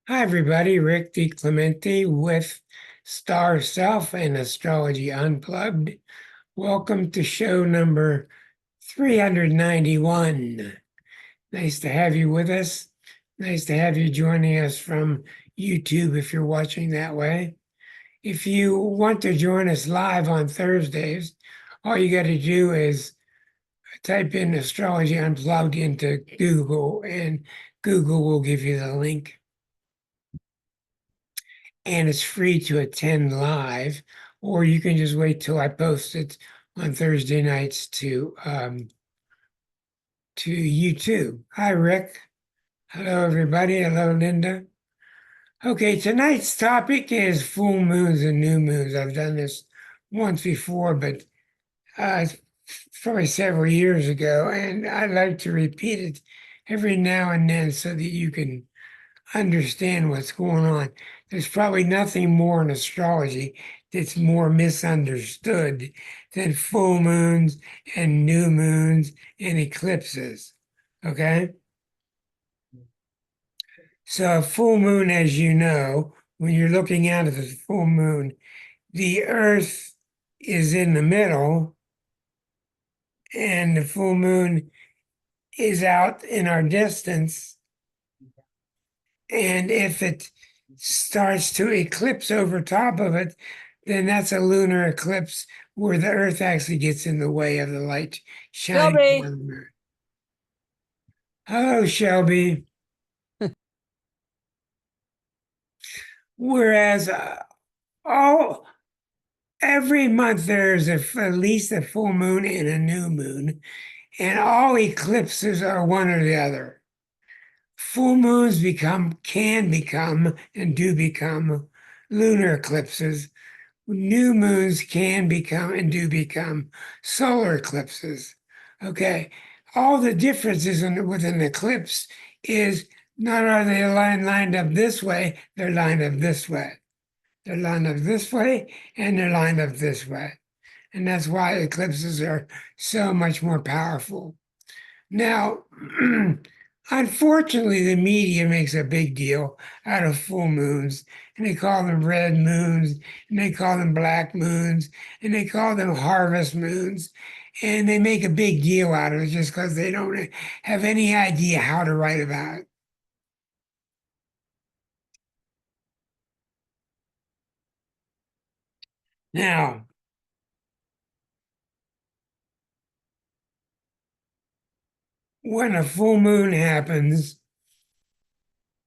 Hi, everybody. Rick DiClemente with Star Self and Astrology Unplugged. Welcome to show number 391. Nice to have you with us. Nice to have you joining us from YouTube if you're watching that way. If you want to join us live on Thursdays, all you got to do is type in Astrology Unplugged into Google, and Google will give you the link. And it's free to attend live, or you can just wait till I post it on Thursday nights to YouTube. Hi, Rick. Hello, everybody. Hello, Linda. Okay, tonight's topic is full moons and new moons. I've done this once before, but it's probably several years ago, and I like to repeat it every now and then so that you can understand what's going on. There's probably nothing more in astrology that's more misunderstood than full moons and new moons and eclipses. Okay? So, a full moon, as you know, when you're looking out at the full moon, the Earth is in the middle and the full moon is out in our distance. And if it starts to eclipse over top of it, then that's a lunar eclipse where the Earth actually gets in the way of the light shining on Shelby, the moon. Hello, Shelby. Whereas all every month there's at least a full moon and a new moon, and all eclipses are one or the other. Full moons can become, and do become lunar eclipses. New moons can become and do become solar eclipses. Okay. All the differences with an eclipse is not are they lined up this way, they're lined up this way. They're lined up this way and they're lined up this way. And that's why eclipses are so much more powerful. Now, unfortunately, the media makes a big deal out of full moons, and they call them red moons, and they call them black moons, and they call them harvest moons, and they make a big deal out of it just because they don't have any idea how to write about it. Now, when a full moon happens,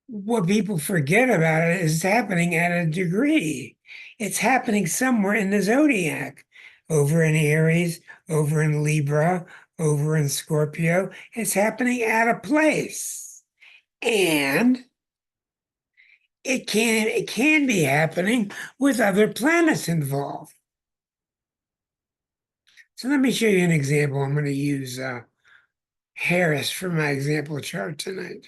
what people forget about it is happening at a degree. It's happening somewhere in the zodiac, over in Aries, over in Libra, over in Scorpio. It's happening at a place. And it can be happening with other planets involved. So let me show you an example. I'm going to use Harris for my example chart tonight.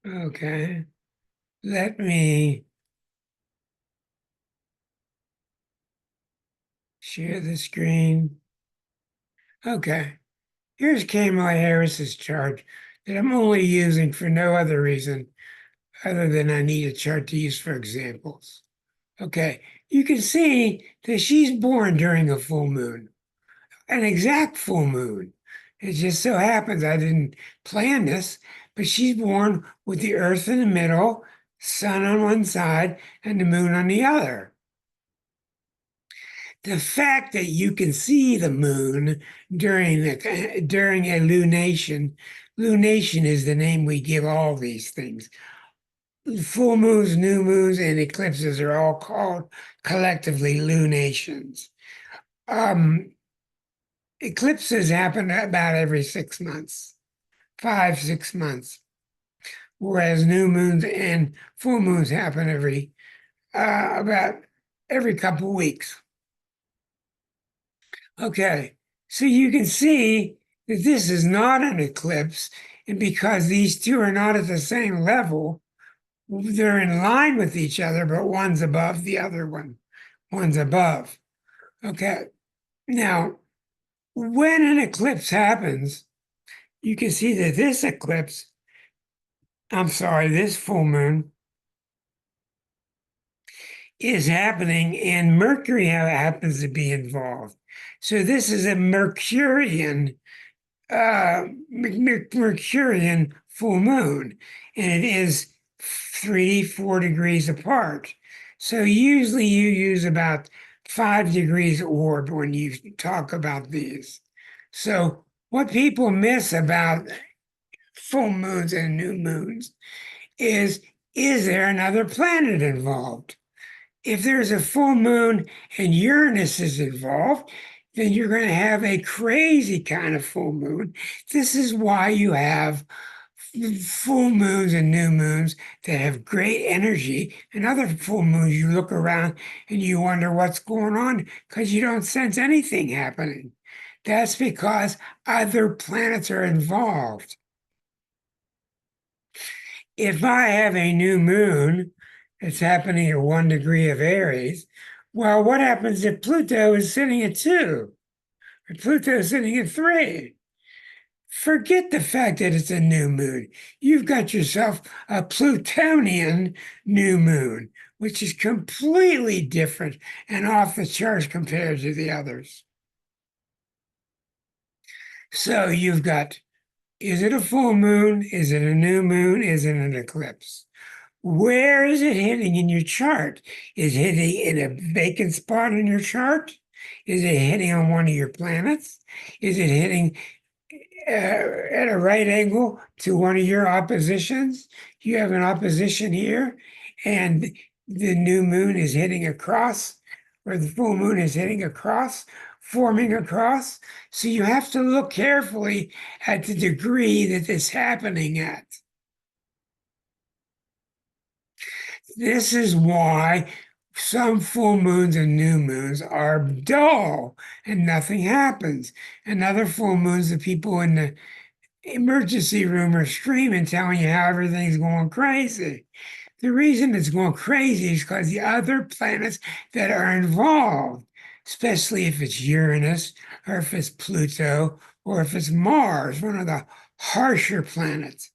Okay. Let me share the screen. Okay. Here's Kamala Harris's chart that I'm only using for no other reason other than I need a chart to use for examples. Okay, you can see that she's born during a full moon, an exact full moon. It just so happens I didn't plan this, but she's born with the Earth in the middle, sun on one side, and the moon on the other. The fact that you can see the moon during a lunation is the name we give all these things. Full moons, new moons, and eclipses are all called collectively lunations. Um, Eclipses happen about every 6 months, 5, 6 months, whereas new moons and full moons happen about every couple weeks. Okay, so you can see that this is not an eclipse, and because these two are not at the same level, they're in line with each other, but one's above the other one. One's above. Okay, now when an eclipse happens, you can see that this eclipse, I'm sorry, this full moon is happening and Mercury happens to be involved. So this is a Mercurian full moon, and it is 4 degrees apart. So usually you use about 5 degrees orb when you talk about these. So what people miss about full moons and new moons is there another planet involved? If there's a full moon and Uranus is involved, then you're going to have a crazy kind of full moon. This is why you have full moons and new moons that have great energy, and other full moons you look around and you wonder what's going on because you don't sense anything happening. That's because other planets are involved. If I have a new moon that's happening at 1 degree of Aries, well, what happens if Pluto is sitting at 2? Or Pluto is sitting at 3? Forget the fact that it's a new moon. You've got yourself a Plutonian new moon, which is completely different and off the charts compared to the others. So you've got, is it a full moon? Is it a new moon? Is it an eclipse? Where is it hitting in your chart? Is it hitting in a vacant spot in your chart? Is it hitting on one of your planets? Is it hitting at a right angle to one of your oppositions? You have an opposition here, and the new moon is hitting across, or the full moon is hitting across, forming across. So you have to look carefully at the degree that it's happening at. This is why some full moons and new moons are dull and nothing happens. And other full moons, the people in the emergency room are screaming, telling you how everything's going crazy. The reason it's going crazy is because the other planets that are involved, especially if it's Uranus or if it's Pluto or if it's Mars, one of the harsher planets.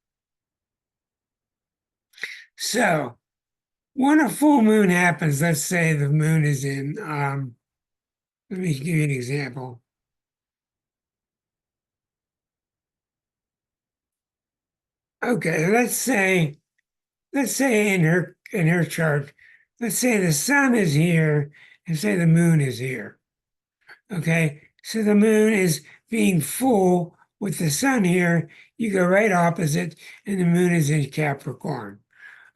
So when a full moon happens, let's say the moon is in, let me give you an example. Okay, let's say in her chart, let's say the sun is here and say the moon is here. Okay, so the moon is being full with the sun here. You go right opposite, and the moon is in Capricorn.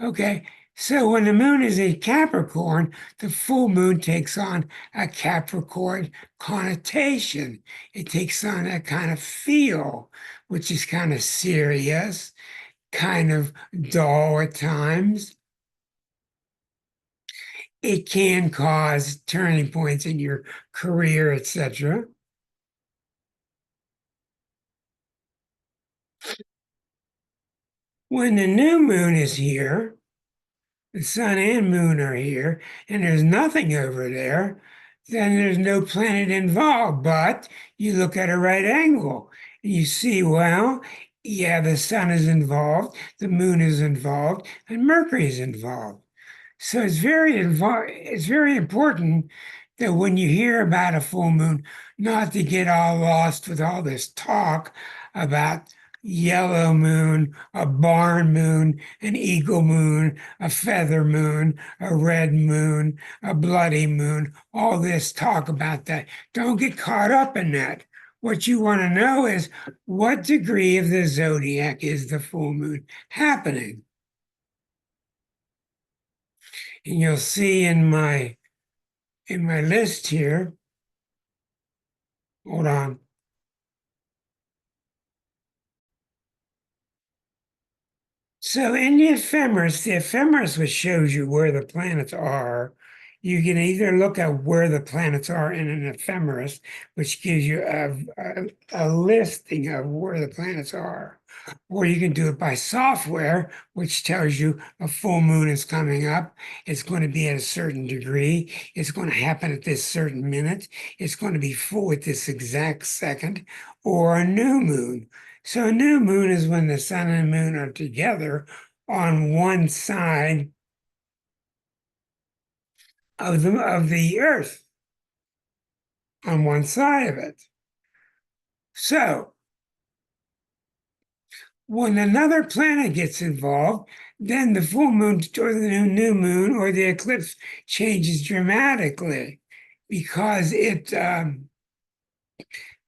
Okay, so when the moon is in Capricorn, the full moon takes on a Capricorn connotation. It takes on that kind of feel, which is kind of serious, kind of dull at times. It can cause turning points in your career, etc. When the new moon is here, the sun and moon are here, and there's nothing over there, then there's no planet involved. But you look at a right angle, and you see, well, yeah, the sun is involved, the moon is involved, and Mercury is involved. So it's very important that when you hear about a full moon, not to get all lost with all this talk about yellow moon, a barn moon, an eagle moon, a feather moon, a red moon, a bloody moon, all this talk about that. Don't get caught up in that. What you want to know is what degree of the zodiac is the full moon happening? And you'll see in my list here, hold on. So in the ephemeris which shows you where the planets are You can either look at where the planets are in an ephemeris, which gives you a listing of where the planets are, or you can do it by software, which tells you a full moon is coming up. It's going to be at a certain degree. It's going to happen at this certain minute. It's going to be full at this exact second, or a new moon. So a new moon is when the sun and moon are together on one side of the earth, on one side of it. So when another planet gets involved, then the full moon or the new moon or the eclipse changes dramatically because it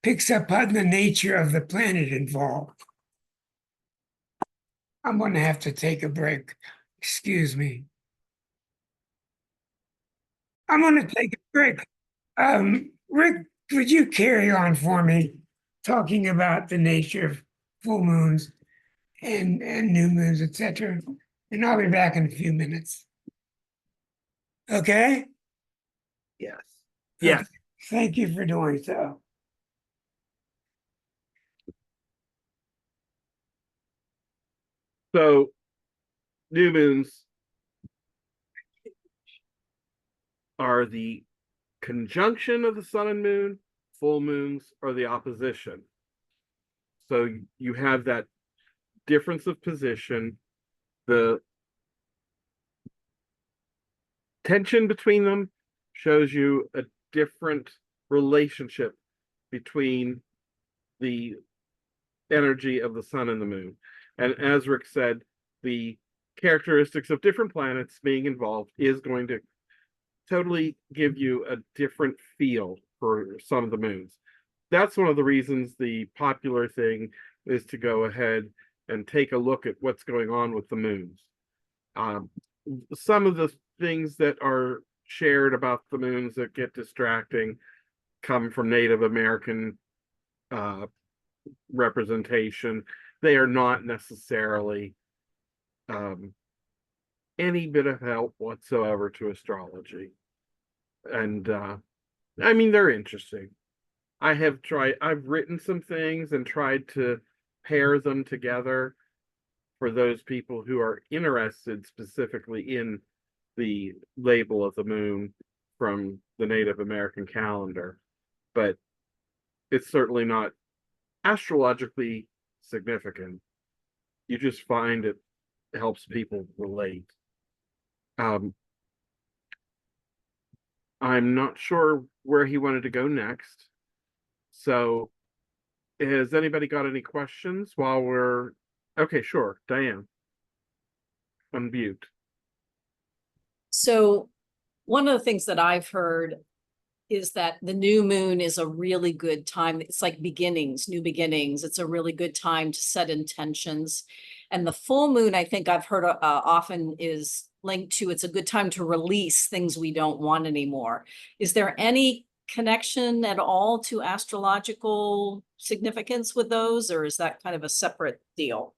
picks up on the nature of the planet involved. I'm going to have to take a break. Excuse me. I'm going to take a break. Rick, would you carry on for me talking about the nature of full moons and new moons, etc.? And I'll be back in a few minutes. Okay? Yes. Okay. Yes. Thank you for doing so. So new moons are the conjunction of the sun and moon. Full moons are the opposition. So you have that difference of position. The tension between them shows you a different relationship between the energy of the sun and the moon. And as Rick said, the characteristics of different planets being involved is going to totally give you a different feel for some of the moons. That's one of the reasons the popular thing is to go ahead and take a look at what's going on with the moons. Um, some of the things that are shared about the moons that get distracting come from Native American uh, representation. They are not necessarily any bit of help whatsoever to astrology. And I mean, they're interesting. I've written some things and tried to pair them together for those people who are interested specifically in the label of the moon from the Native American calendar. But it's certainly not astrologically significant. You just find it helps people relate. Um, I'm not sure where he wanted to go next. So, has anybody got any questions while we're okay? Sure, Diane, unmute. So, one of the things that I've heard is that the new moon is a really good time. It's like beginnings, new beginnings. It's a really good time to set intentions. And the full moon, I think I've heard often is linked to it's a good time to release things we don't want anymore. Is there any connection at all to astrological significance with those, or is that kind of a separate deal?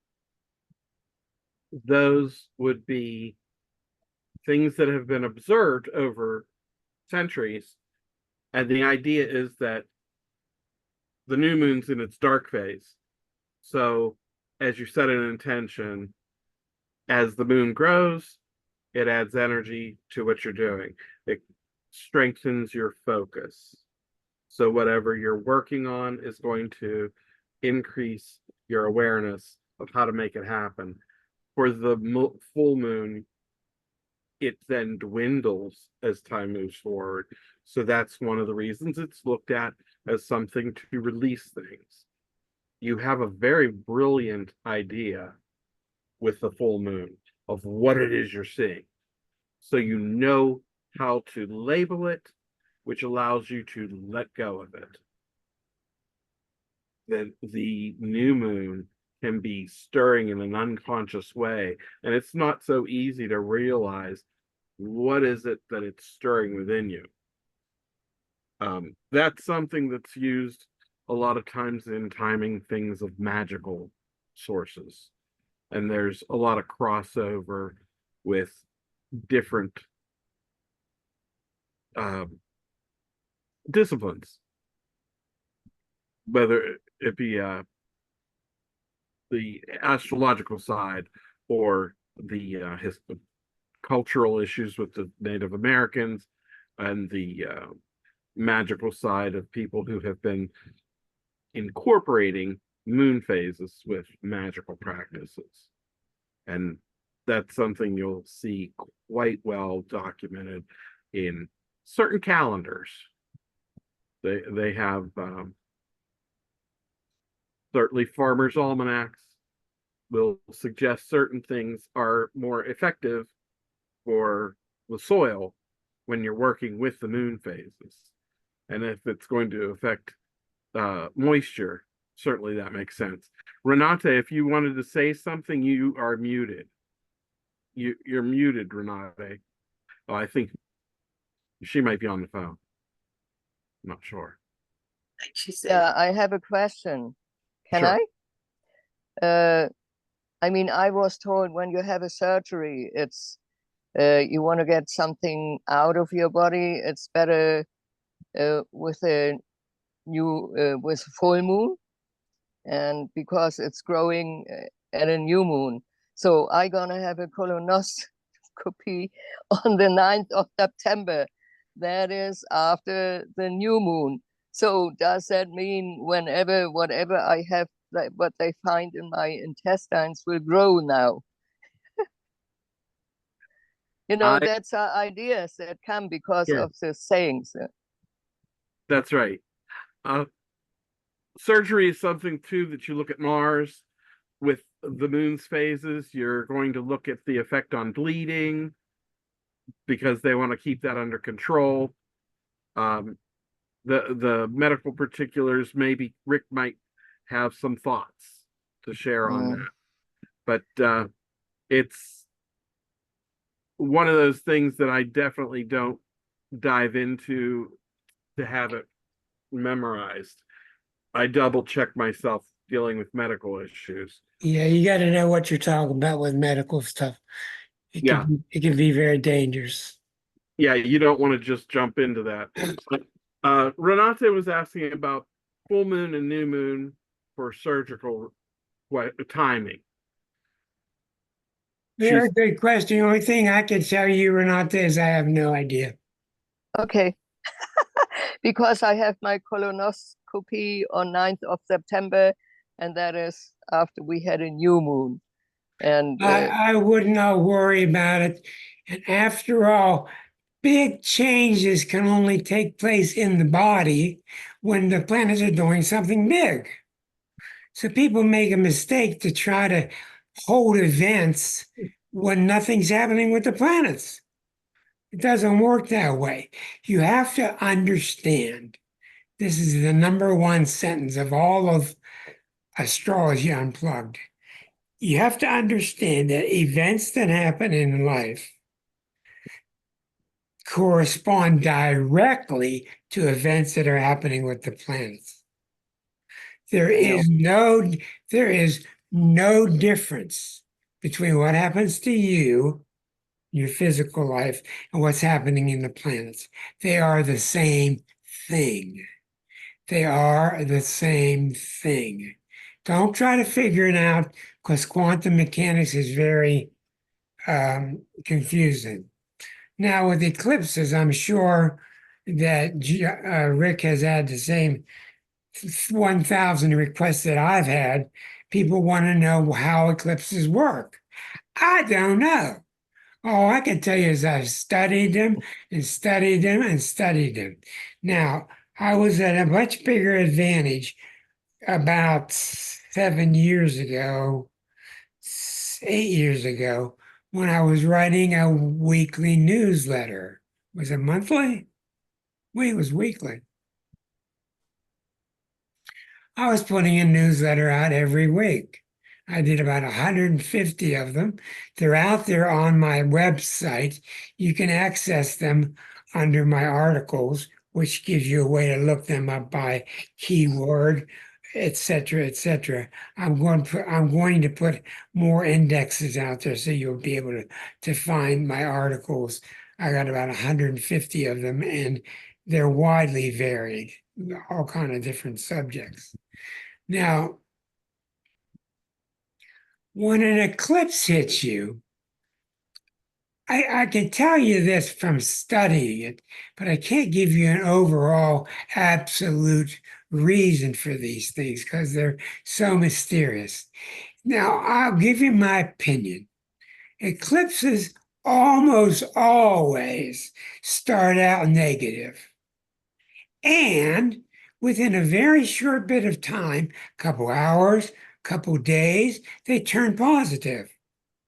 Those would be things that have been observed over centuries. And the idea is that the new moon's in its dark phase. So, as you set an intention, as the moon grows, it adds energy to what you're doing. It strengthens your focus. So, whatever you're working on is going to increase your awareness of how to make it happen. For the full moon, it then dwindles as time moves forward. So that's one of the reasons it's looked at as something to release things. You have a very brilliant idea with the full moon of what it is you're seeing. So you know how to label it, which allows you to let go of it. Then the new moon can be stirring in an unconscious way, and it's not so easy to realize what is it that it's stirring within you. That's something that's used a lot of times in timing things of magical sources, and there's a lot of crossover with different disciplines, whether it be the astrological side or the cultural issues with the Native Americans and the magical side of people who have been incorporating moon phases with magical practices. And that's something you'll see quite well documented in certain calendars. They have certainly farmers' almanacs will suggest certain things are more effective for the soil when you're working with the moon phases. And if it's going to affect moisture, certainly that makes sense. Renate, if you wanted to say something, you are muted. You're muted, Renate. Oh, I think she might be on the phone. I'm not sure. Yeah, I have a question. Can Sure. I mean, I was told when you have a surgery, it's you want to get something out of your body. It's better with a with full moon, and because it's growing at a new moon. So I'm gonna have a colonoscopy on the 9th of September. That is after the new moon. So does that mean whatever I have, like what they find in my intestines will grow now? I That's ideas that come because Sure. of the sayings. That's right. Surgery is something too that you look at Mars with the moon's phases. You're going to look at the effect on bleeding because they want to keep that under control. The medical particulars, maybe Rick might have some thoughts to share on that. But it's one of those things that I definitely don't dive into to have it memorized. I double check myself dealing with medical issues. Yeah, you got to know what you're talking about with medical stuff. Yeah. It can be very dangerous. Yeah, you don't want to just jump into that. Renate was asking about full moon and new moon for surgical timing. Very She's good question. The only thing I can tell you, Renata, is I have no idea. Okay. Because I have my colonoscopy on 9th of September, and that is after we had a new moon. And I would not worry about it. And after all, big changes can only take place in the body when the planets are doing something big. So people make a mistake to try to hold events when nothing's happening with the planets. It doesn't work that way. You have to understand. This is the number one sentence of all of Astrology Unplugged. You have to understand that events that happen in life correspond directly to events that are happening with the planets. There is no difference between what happens to you, your physical life, and what's happening in the planets. They are the same thing. They are the same thing. Don't try to figure it out because quantum mechanics is very confusing. Now, with eclipses, I'm sure that Rick has had the same 1,000 requests that I've had. People want to know how eclipses work. I don't know. All I can tell you is I've studied them and studied them and studied them. Now, I was at a much bigger advantage about 7 years ago, 8 years ago, when I was writing a weekly newsletter. Was it monthly? Wait, it was weekly. I was putting a newsletter out every week. I did about 150 of them. They're out there on my website. You can access them under my articles, which gives you a way to look them up by keyword, etc., etc. I'm going to put more indexes out there so you'll be able to find my articles I got about 150 of them, and they're widely varied, all kind of different subjects. Now, when an eclipse hits you, I can tell you this from studying it, but I can't give you an overall absolute reason for these things because they're so mysterious. Now, I'll give you my opinion. Eclipses almost always start out negative, and within a very short bit of time, couple hours, couple days, they turn positive.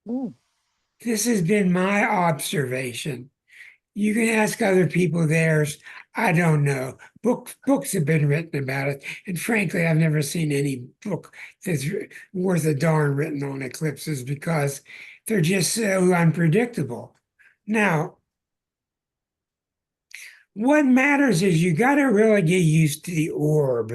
Mm. This has been my observation. You can ask other people theirs. I don't know. Books have been written about it, and frankly, I've never seen any book that's worth a darn written on eclipses because they're just so unpredictable. Now, what matters is you got to really get used to the orb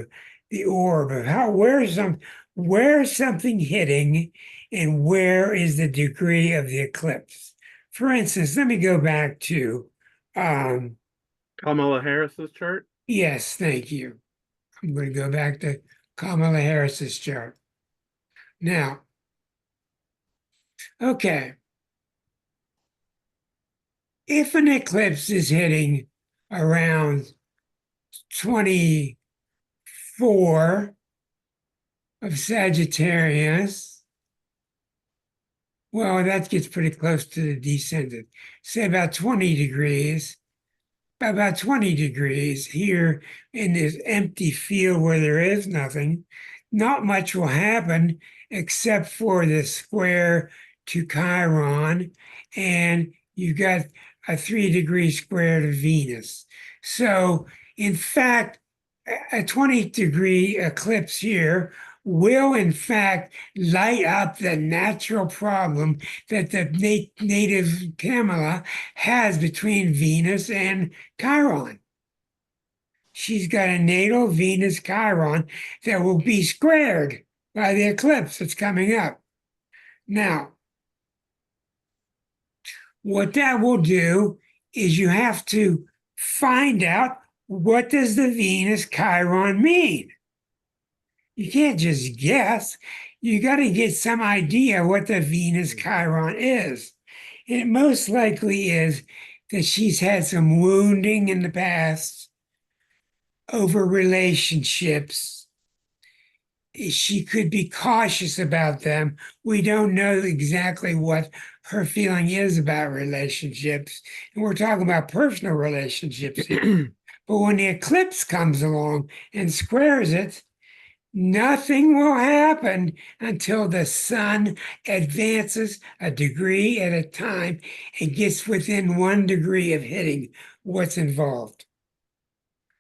of how where's something hitting, and where is the degree of the eclipse. For instance, let me go back to Kamala Harris's chart. yes, thank you. I'm going to go back to Kamala Harris's chart. Now, okay, if an eclipse is hitting around 24 of Sagittarius, well, that gets pretty close to the descendant. Say about 20 degrees, about 20 degrees here in this empty field where there is nothing, not much will happen except for the square to Chiron, and you've got a 3-degree square to Venus. So, in fact, a 20-degree eclipse here will in fact light up the natural problem that the native Kamala has between Venus and Chiron. She's got a natal Venus Chiron that will be squared by the eclipse that's coming up. Now, what that will do is you have to find out, what does the Venus Chiron mean? You can't just guess. You got to get some idea what the Venus Chiron is. And it most likely is that she's had some wounding in the past over relationships. She could be cautious about them. We don't know exactly what her feeling is about relationships. And we're talking about personal relationships here. But when the eclipse comes along and squares it, nothing will happen until the sun advances a degree at a time and gets within 1 degree of hitting what's involved.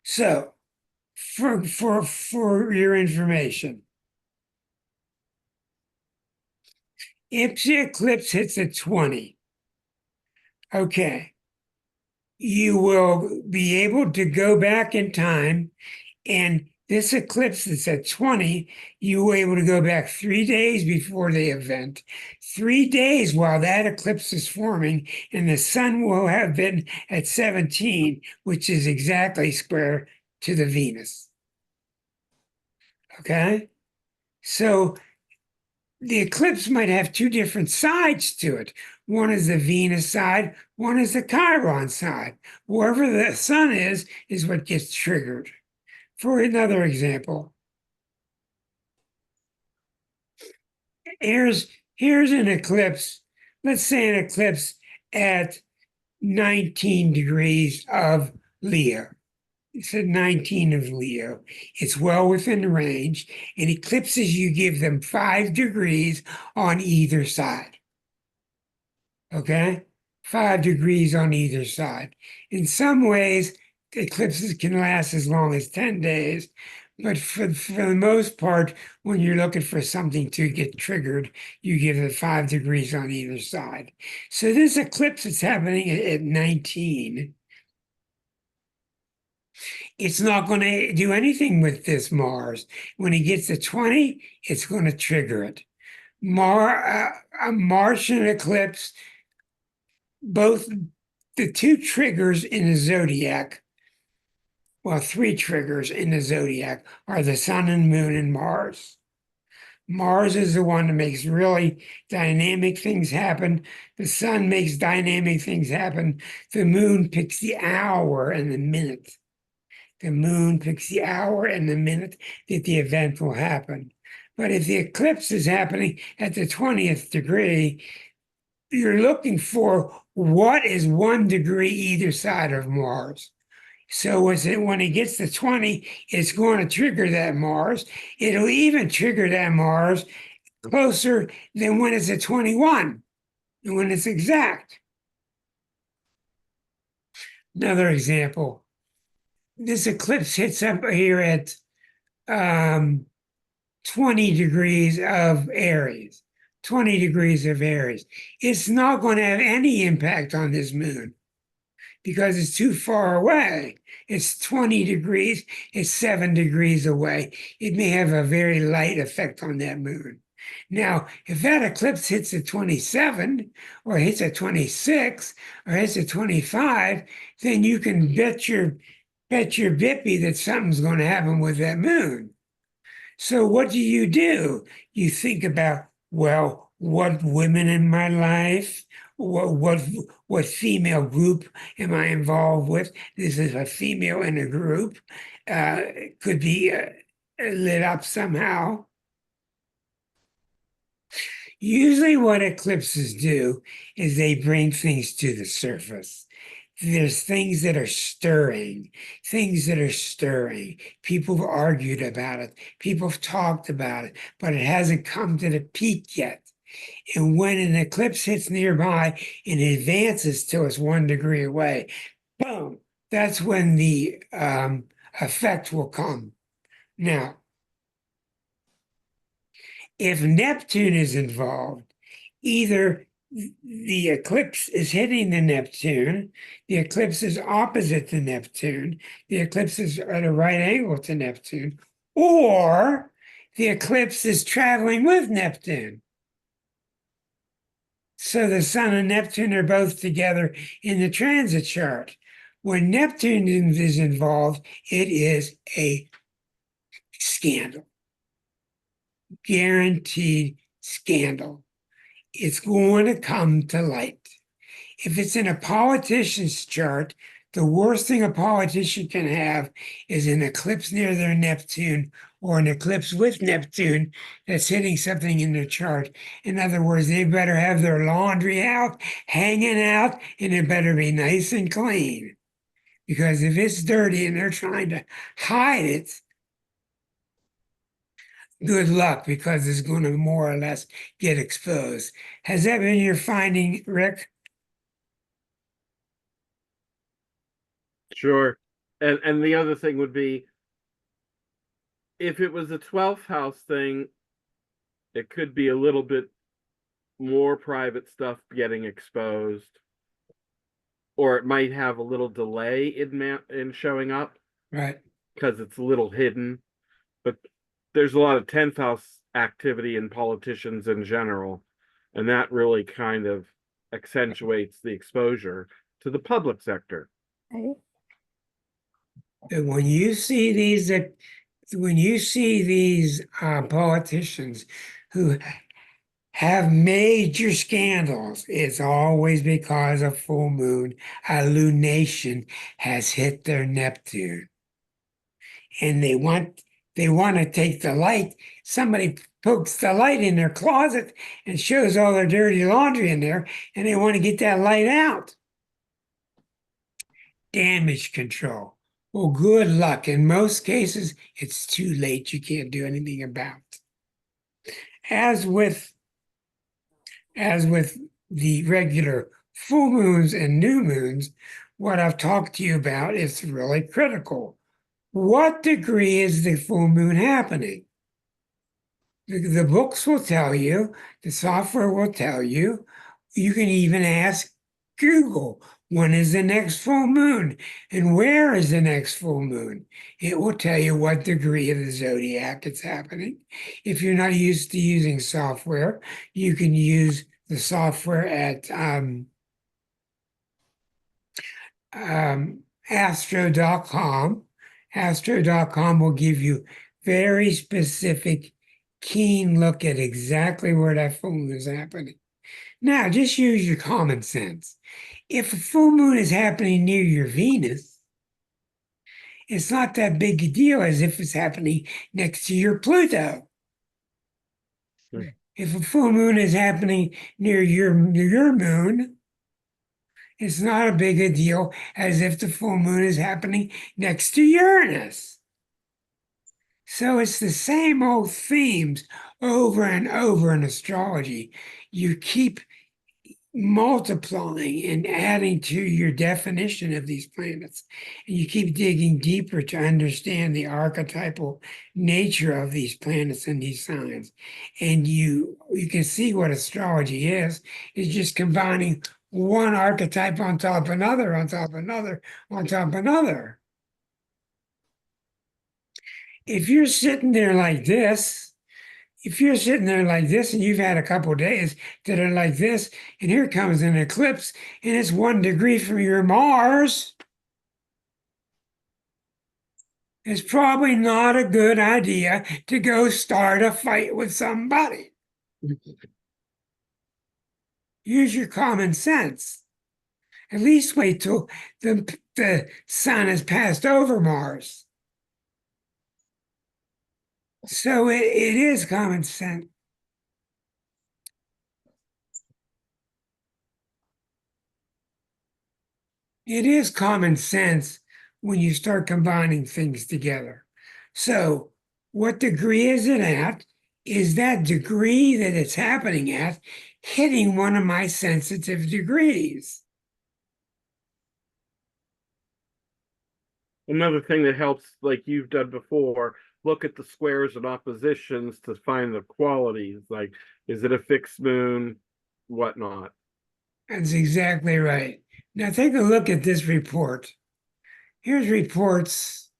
So, for your information, if the eclipse hits at 20, okay, you will be able to go back in time, and this eclipse that's at 20, you were able to go back 3 days before the event, 3 days while that eclipse is forming, and the sun will have been at 17, which is exactly square to the Venus. Okay? So the eclipse might have 2 different sides to it. One is the Venus side, one is the Chiron side. Wherever the sun is what gets triggered. For another example, here's an eclipse. Let's say an eclipse at 19 degrees of Leo. It's at 19 of Leo. It's well within the range. And eclipses, you give them 5 degrees on either side. Okay? 5 degrees on either side. In some ways, eclipses can last as long as 10 days. But for the most part, when you're looking for something to get triggered, you give it 5 degrees on either side. So this eclipse is happening at 19. It's not going to do anything with this Mars. When it gets to 20, it's going to trigger it. A Martian eclipse, both the two triggers in the zodiac, well, three triggers in the zodiac are the sun and moon and Mars. Mars is the one that makes really dynamic things happen. The sun makes dynamic things happen. The moon picks the hour and the minute. The moon picks the hour and the minute that the event will happen. But if the eclipse is happening at the 20th degree, you're looking for what is 1 degree either side of Mars. So when it gets to 20, it's going to trigger that Mars. It'll even trigger that Mars closer than when it's at 21, and when it's exact. Another example, this eclipse hits up here at 20 degrees of Aries. 20 degrees of Aries. It's not going to have any impact on this moon because it's too far away. It's 20 degrees, it's 7 degrees away. It may have a very light effect on that moon. Now, if that eclipse hits at 27, or hits at 26, or hits at 25, then you can bet your bippy that something's going to happen with that moon. So what do? You think about, well, what women in my life, what female group am I involved with? This is a female in a group. Could be lit up somehow. Usually what eclipses do is they bring things to the surface. There's things that are stirring. People have argued about it. People have talked about it, but it hasn't come to the peak yet. And when an eclipse hits nearby and advances till it's 1 degree away, boom, that's when the effect will come. Now, if Neptune is involved, either the eclipse is hitting the Neptune, the eclipse is opposite to Neptune, the eclipse is at a right angle to Neptune, or the eclipse is traveling with Neptune. So the sun and Neptune are both together in the transit chart. When Neptune is involved, it is a scandal. Guaranteed scandal. It's going to come to light. If it's in a politician's chart, the worst thing a politician can have is an eclipse near their Neptune or an eclipse with Neptune that's hitting something in their chart. In other words, they better have their laundry out, hanging out, and it better be nice and clean. Because if it's dirty and they're trying to hide it, good luck, because it's going to more or less get exposed. Has that been your finding, Rick? Sure. And the other thing would be, if it was a 12th house thing, it could be a little bit more private stuff getting exposed, or it might have a little delay in showing up, Right. because it's a little hidden. But there's a lot of 10th house activity in politicians in general, and that really kind of accentuates the exposure to the public sector. When you see these politicians who have major scandals, it's always because a full moon, a lunation has hit their Neptune, and they want to take the light. Somebody pokes the light in their closet and shows all their dirty laundry in there, and they want to get that light out. Damage control. Well, good luck. In most cases, it's too late. You can't do anything about it. As with the regular full moons and new moons, what I've talked to you about is really critical. What degree is the full moon happening? The books will tell you, the software will tell you. You can even ask Google, when is the next full moon? And where is the next full moon? It will tell you what degree of the zodiac it's happening. If you're not used to using software, you can use the software at astro.com. Astro.com will give you very specific, keen look at exactly where that full moon is happening. Now, just use your common sense. If a full moon is happening near your Venus, it's not that big a deal as if it's happening next to your Pluto. Hmm. If a full moon is happening near your moon, it's not a big a deal as if the full moon is happening next to Uranus. So it's the same old themes over and over in astrology. You keep multiplying and adding to your definition of these planets. And you keep digging deeper to understand the archetypal nature of these planets and these signs. And you can see what astrology is just combining one archetype on top of another, on top of another, on top of another. If you're sitting there like this, if you're sitting there like this and you've had a couple of days that are like this, and here comes an eclipse and it's 1 degree from your Mars, it's probably not a good idea to go start a fight with somebody. Use your common sense. At least wait till the sun has passed over Mars. So it is common sense. It is common sense when you start combining things together. So, what degree is it at? Is that degree that it's happening at hitting one of my sensitive degrees? Another thing that helps, like you've done before, look at the squares and oppositions to find the qualities. Like, is it a fixed moon, whatnot? That's exactly right. Now, take a look at this report. Here's reports,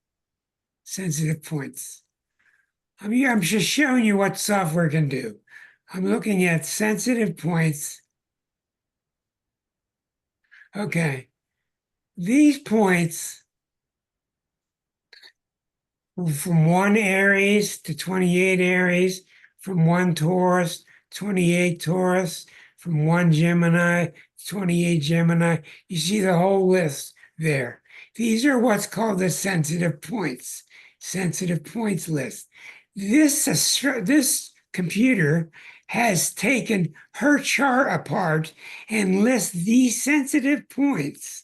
sensitive points. I'm just showing you what software can do. I'm looking at sensitive points. Okay. These points from 1 Aries to 28 Aries, from 1 Taurus, 28 Taurus, from 1 Gemini, 28 Gemini. You see the whole list there. These are what's called the sensitive points list. This computer has taken her chart apart and lists these sensitive points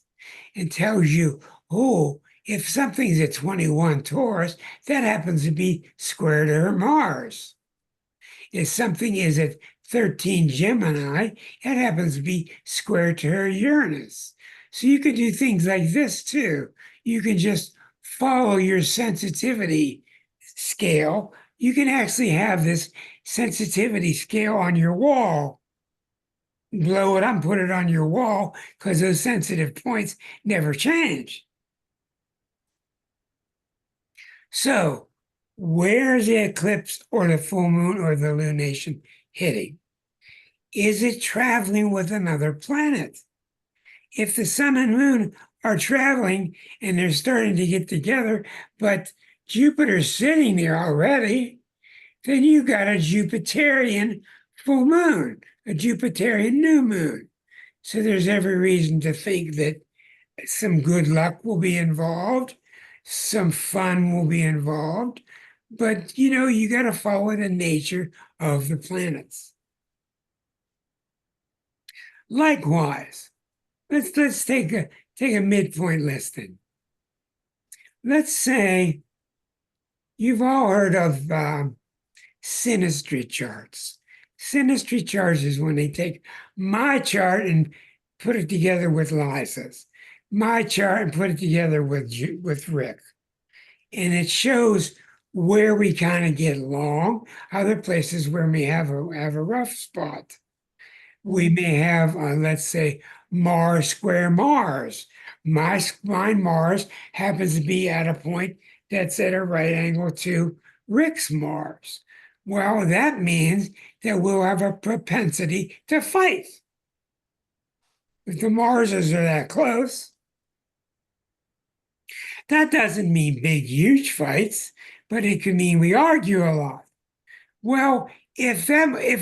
and tells you, oh, if something's at 21 Taurus, that happens to be square to her Mars. If something is at 13 Gemini, it happens to be square to her Uranus. So you could do things like this too. You can just follow your sensitivity scale. You can actually have this sensitivity scale on your wall. Blow it up, put it on your wall, because those sensitive points never change. So, where's the eclipse or the full moon or the lunation hitting? Is it traveling with another planet? If the sun and moon are traveling and they're starting to get together, but Jupiter's sitting there already, then you got a Jupiterian full moon, a Jupiterian new moon. So there's every reason to think that some good luck will be involved, some fun will be involved, but you got to follow the nature of the planets. Likewise, let's take a midpoint listing. Let's say you've all heard of synastry charts. Synastry charts is when they take my chart and put it together with Liza's, my chart and put it together with Rick. And it shows where we kind of get along, other places where we have a rough spot. We may have, let's say, Mars square Mars. Mine Mars happens to be at a point that's at a right angle to Rick's Mars. Well, that means that we'll have a propensity to fight. If the Marses are that close, That doesn't mean big, huge fights, but it could mean we argue a lot. Well, if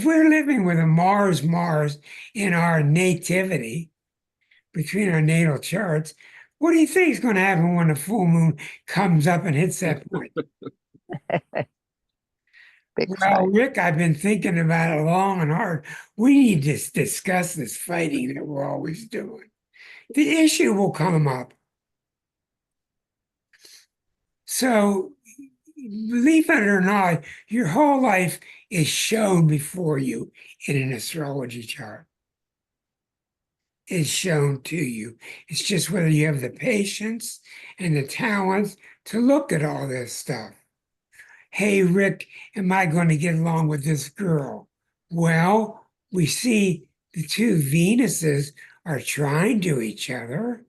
we're living with a Mars in our nativity, between our natal charts, what do you think is going to happen when the full moon comes up and hits that point? Big Well, fight. Rick, I've been thinking about it long and hard. We need to discuss this fighting that we're always doing. The issue will come up. So, believe it or not, your whole life is shown before you in an astrology chart. Is shown to you. It's just whether you have the patience and the talents to look at all this stuff. Hey, Rick, am I going to get along with this girl? Well, we see the two Venuses are trying to each other.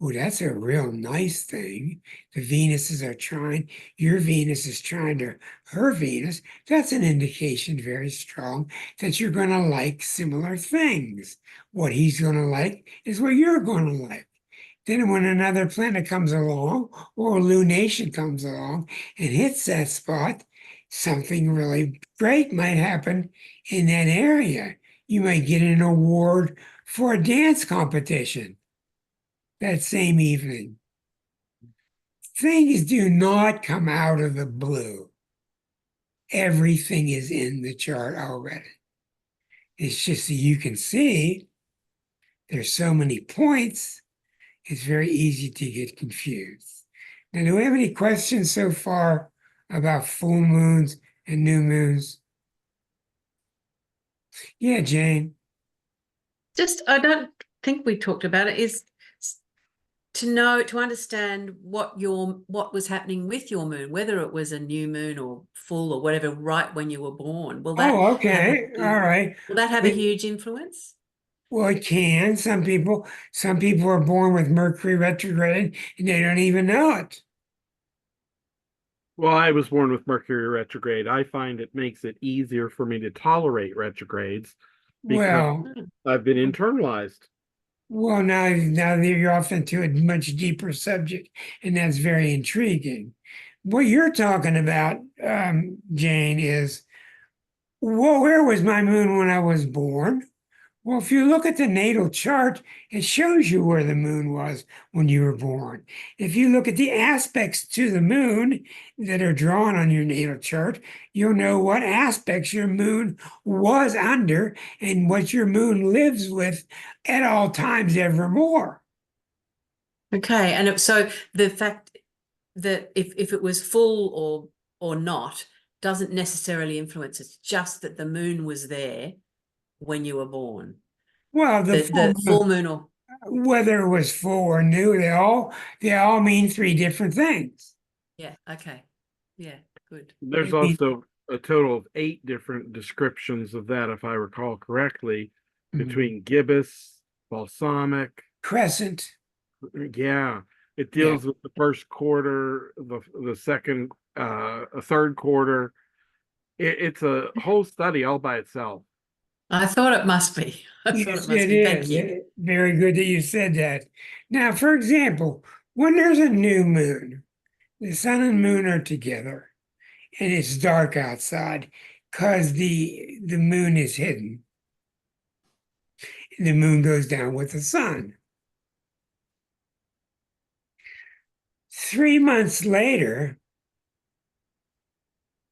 Oh, that's a real nice thing. The Venuses are trying, your Venus is trying to her Venus. That's an indication very strong that you're going to like similar things. What he's going to like is what you're going to like. Then when another planet comes along or a lunation comes along and hits that spot, something really great might happen in that area. You might get an award for a dance competition that same evening. Things do not come out of the blue. Everything is in the chart already. It's just that you can see there's so many points, it's very easy to get confused. Now, do we have any questions so far about full moons and new moons? Yeah, Jane. Just, I don't think we talked about it, is to understand what was happening with your moon, whether it was a new moon or full or whatever, right when you were born. Will that Oh, okay. All right. will that have a huge influence? Well, it can. Some people are born with Mercury retrograde and they don't even know it. Well, I was born with Mercury retrograde. I find it makes it easier for me to tolerate retrogrades because Well, I've been internalized. well, now that you're off into a much deeper subject, and that's very intriguing. What you're talking about, Jane, is, well, where was my moon when I was born? Well, if you look at the natal chart, it shows you where the moon was when you were born. If you look at the aspects to the moon that are drawn on your natal chart, you'll know what aspects your moon was under and what your moon lives with at all times evermore. Okay, and so the fact that if it was full or not doesn't necessarily influence. It's just that the moon was there when you were born. Well, The full moon or whether it was full or new, they all mean three different things. yeah, okay. Yeah, good. There's also a total of 8 different descriptions of that, if I recall correctly, between gibbous, balsamic. Crescent. Yeah, it deals with the first quarter, the second, a third quarter. It's a whole study all by itself. I thought it must be. I thought Yes, it must it be. is. Thank you. Very good that you said that. Now, for example, when there's a new moon, the sun and moon are together, and it's dark outside because the moon is hidden. The moon goes down with the sun. 3 months later,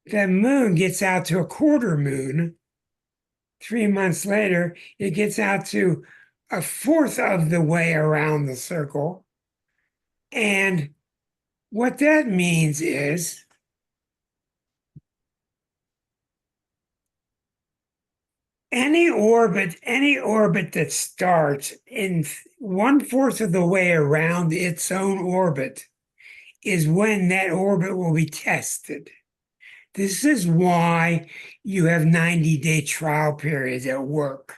the moon gets out to a quarter moon. 3 months later, it gets out to a fourth of the way around the circle. And what that means is any orbit that starts in 1/4 of the way around its own orbit is when that orbit will be tested. This is why you have 90-day trial periods at work.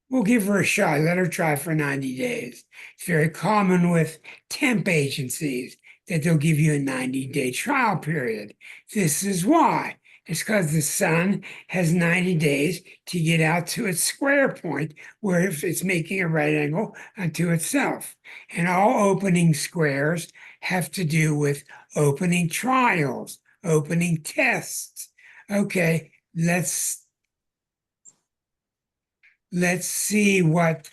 We'll give her a shot. Let her try for 90 days. It's very common with temp agencies that they'll give you a 90-day trial period. This is why. It's because the sun has 90 days to get out to its square point where if it's making a right angle unto itself. And all opening squares have to do with opening trials, opening tests. Okay, let's see what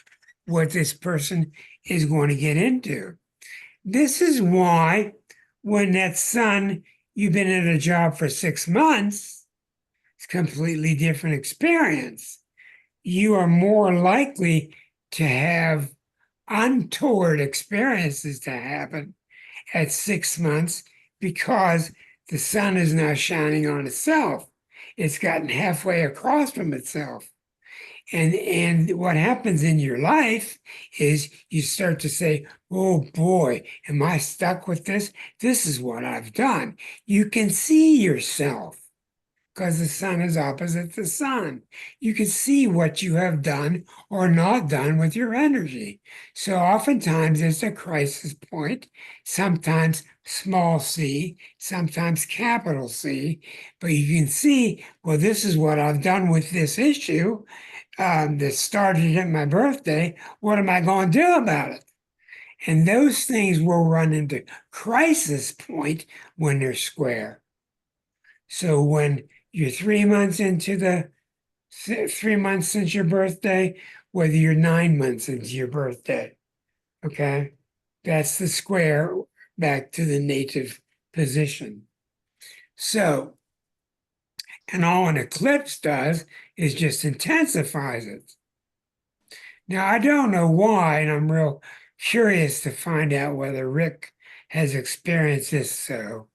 this person is going to get into. This is why when that son, you've been at a job for 6 months, it's a completely different experience. You are more likely to have untoward experiences to happen at 6 months because the sun is now shining on itself. It's gotten halfway across from itself. And what happens in your life is you start to say, oh boy, am I stuck with this? This is what I've done. You can see yourself because the sun is opposite the sun. You can see what you have done or not done with your energy. So oftentimes it's a crisis point, sometimes small c, sometimes capital C, but you can see, well, this is what I've done with this issue that started at my birthday. What am I going to do about it? And those things will run into crisis point when they're square. So when you're 3 months into 3 months since your birthday, whether you're 9 months into your birthday, okay, that's the square back to the native position. So, and all an eclipse does is just intensifies it. Now, I don't know why, and I'm real curious to find out whether Rick has experienced this so,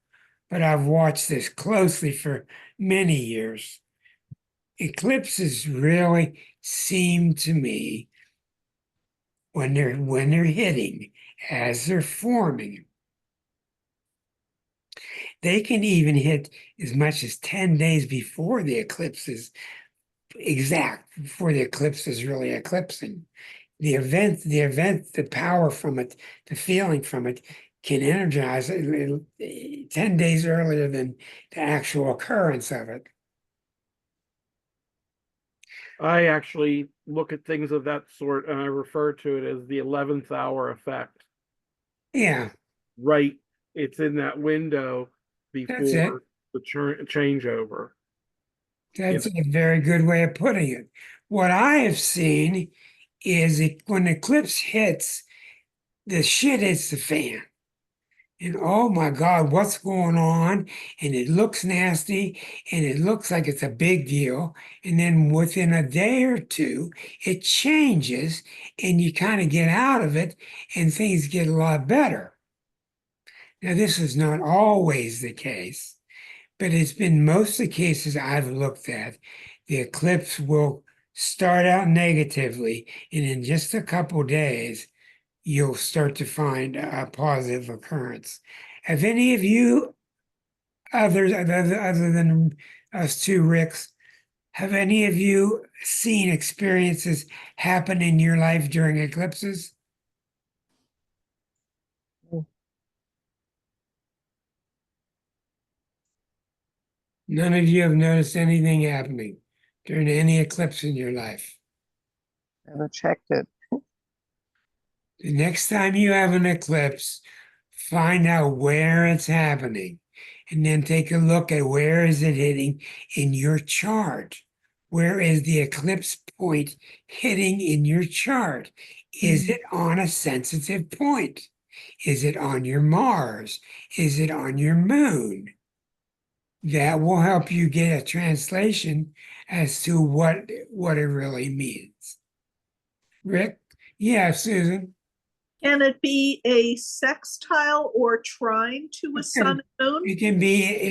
but I've watched this closely for many years. Eclipses really seem to me when they're hitting, as they're forming, they can even hit as much as 10 days before the eclipse is before the eclipse is really eclipsing. The power from it, the feeling from it can energize it 10 days earlier than the actual occurrence of it. I actually look at things of that sort and I refer to it as the 11th hour effect. Yeah, Right. It's in that window that's it. before the changeover. That's a very good way of putting it. What I have seen is when the eclipse hits, the shit hits the fan. And oh my God, what's going on? And it looks nasty and it looks like it's a big deal. And then within a day or two, it changes and you kind of get out of it and things get a lot better. Now, this is not always the case, but it's been most of the cases I've looked at. The eclipse will start out negatively, and in just a couple days, you'll start to find a positive occurrence. Have any of you, other than us two Ricks, have any of you seen experiences happen in your life during eclipses? None of you have noticed anything happening during any eclipse in your life. Never checked it. The next time you have an eclipse, find out where it's happening and then take a look at where is it hitting in your chart. Where is the eclipse point hitting in your chart? Is it on a sensitive point? Is it on your Mars? Is it on your moon? That will help you get a translation as to what it really means. Rick? Yeah, Susan. Can it be a sextile or trine to a sun and moon? It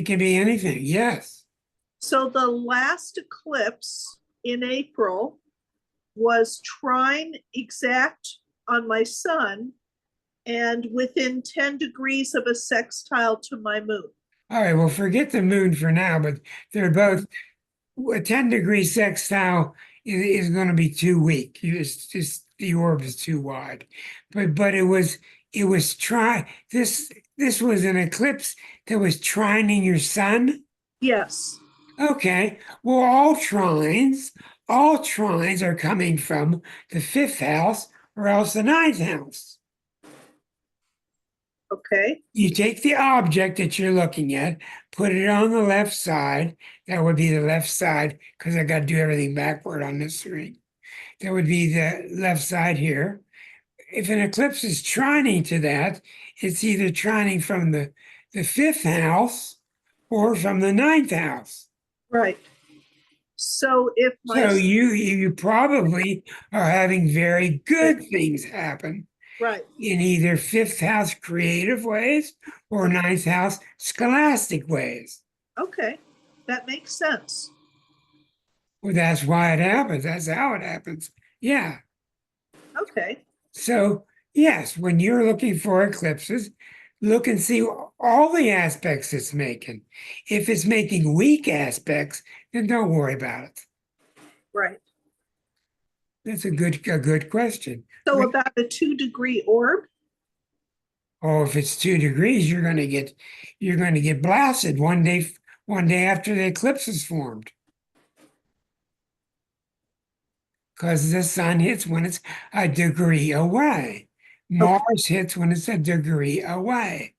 can be anything, yes. So the last eclipse in April was trine exact on my sun and within 10 degrees of a sextile to my moon. All right, well, forget the moon for now, but they're both a 10-degree sextile is going to be too weak. It's just the orb is too wide. But it was this was an eclipse that was trining your sun. Yes. Okay, well, all trines are coming from the 5th house or else the 9th house. Okay, You take the object that you're looking at, put it on the left side. That would be the left side because I got to do everything backward on this screen. That would be the left side here. If an eclipse is trining to that, it's either trining from the fifth house or from the ninth house. right. So if my, So you probably are having very good things happen right, in either fifth house creative ways or ninth house scholastic ways. okay, that makes sense. Well, that's why it happens. That's how it happens. Yeah. Okay, So, yes, when you're looking for eclipses, look and see all the aspects it's making. If it's making weak aspects, then don't worry about it. right. That's a good question. So about a 2-degree orb? Or if it's 2 degrees, you're gonna get blasted one day after the eclipse is formed. Because the sun hits when it's a degree away. Mars hits when it's a degree away.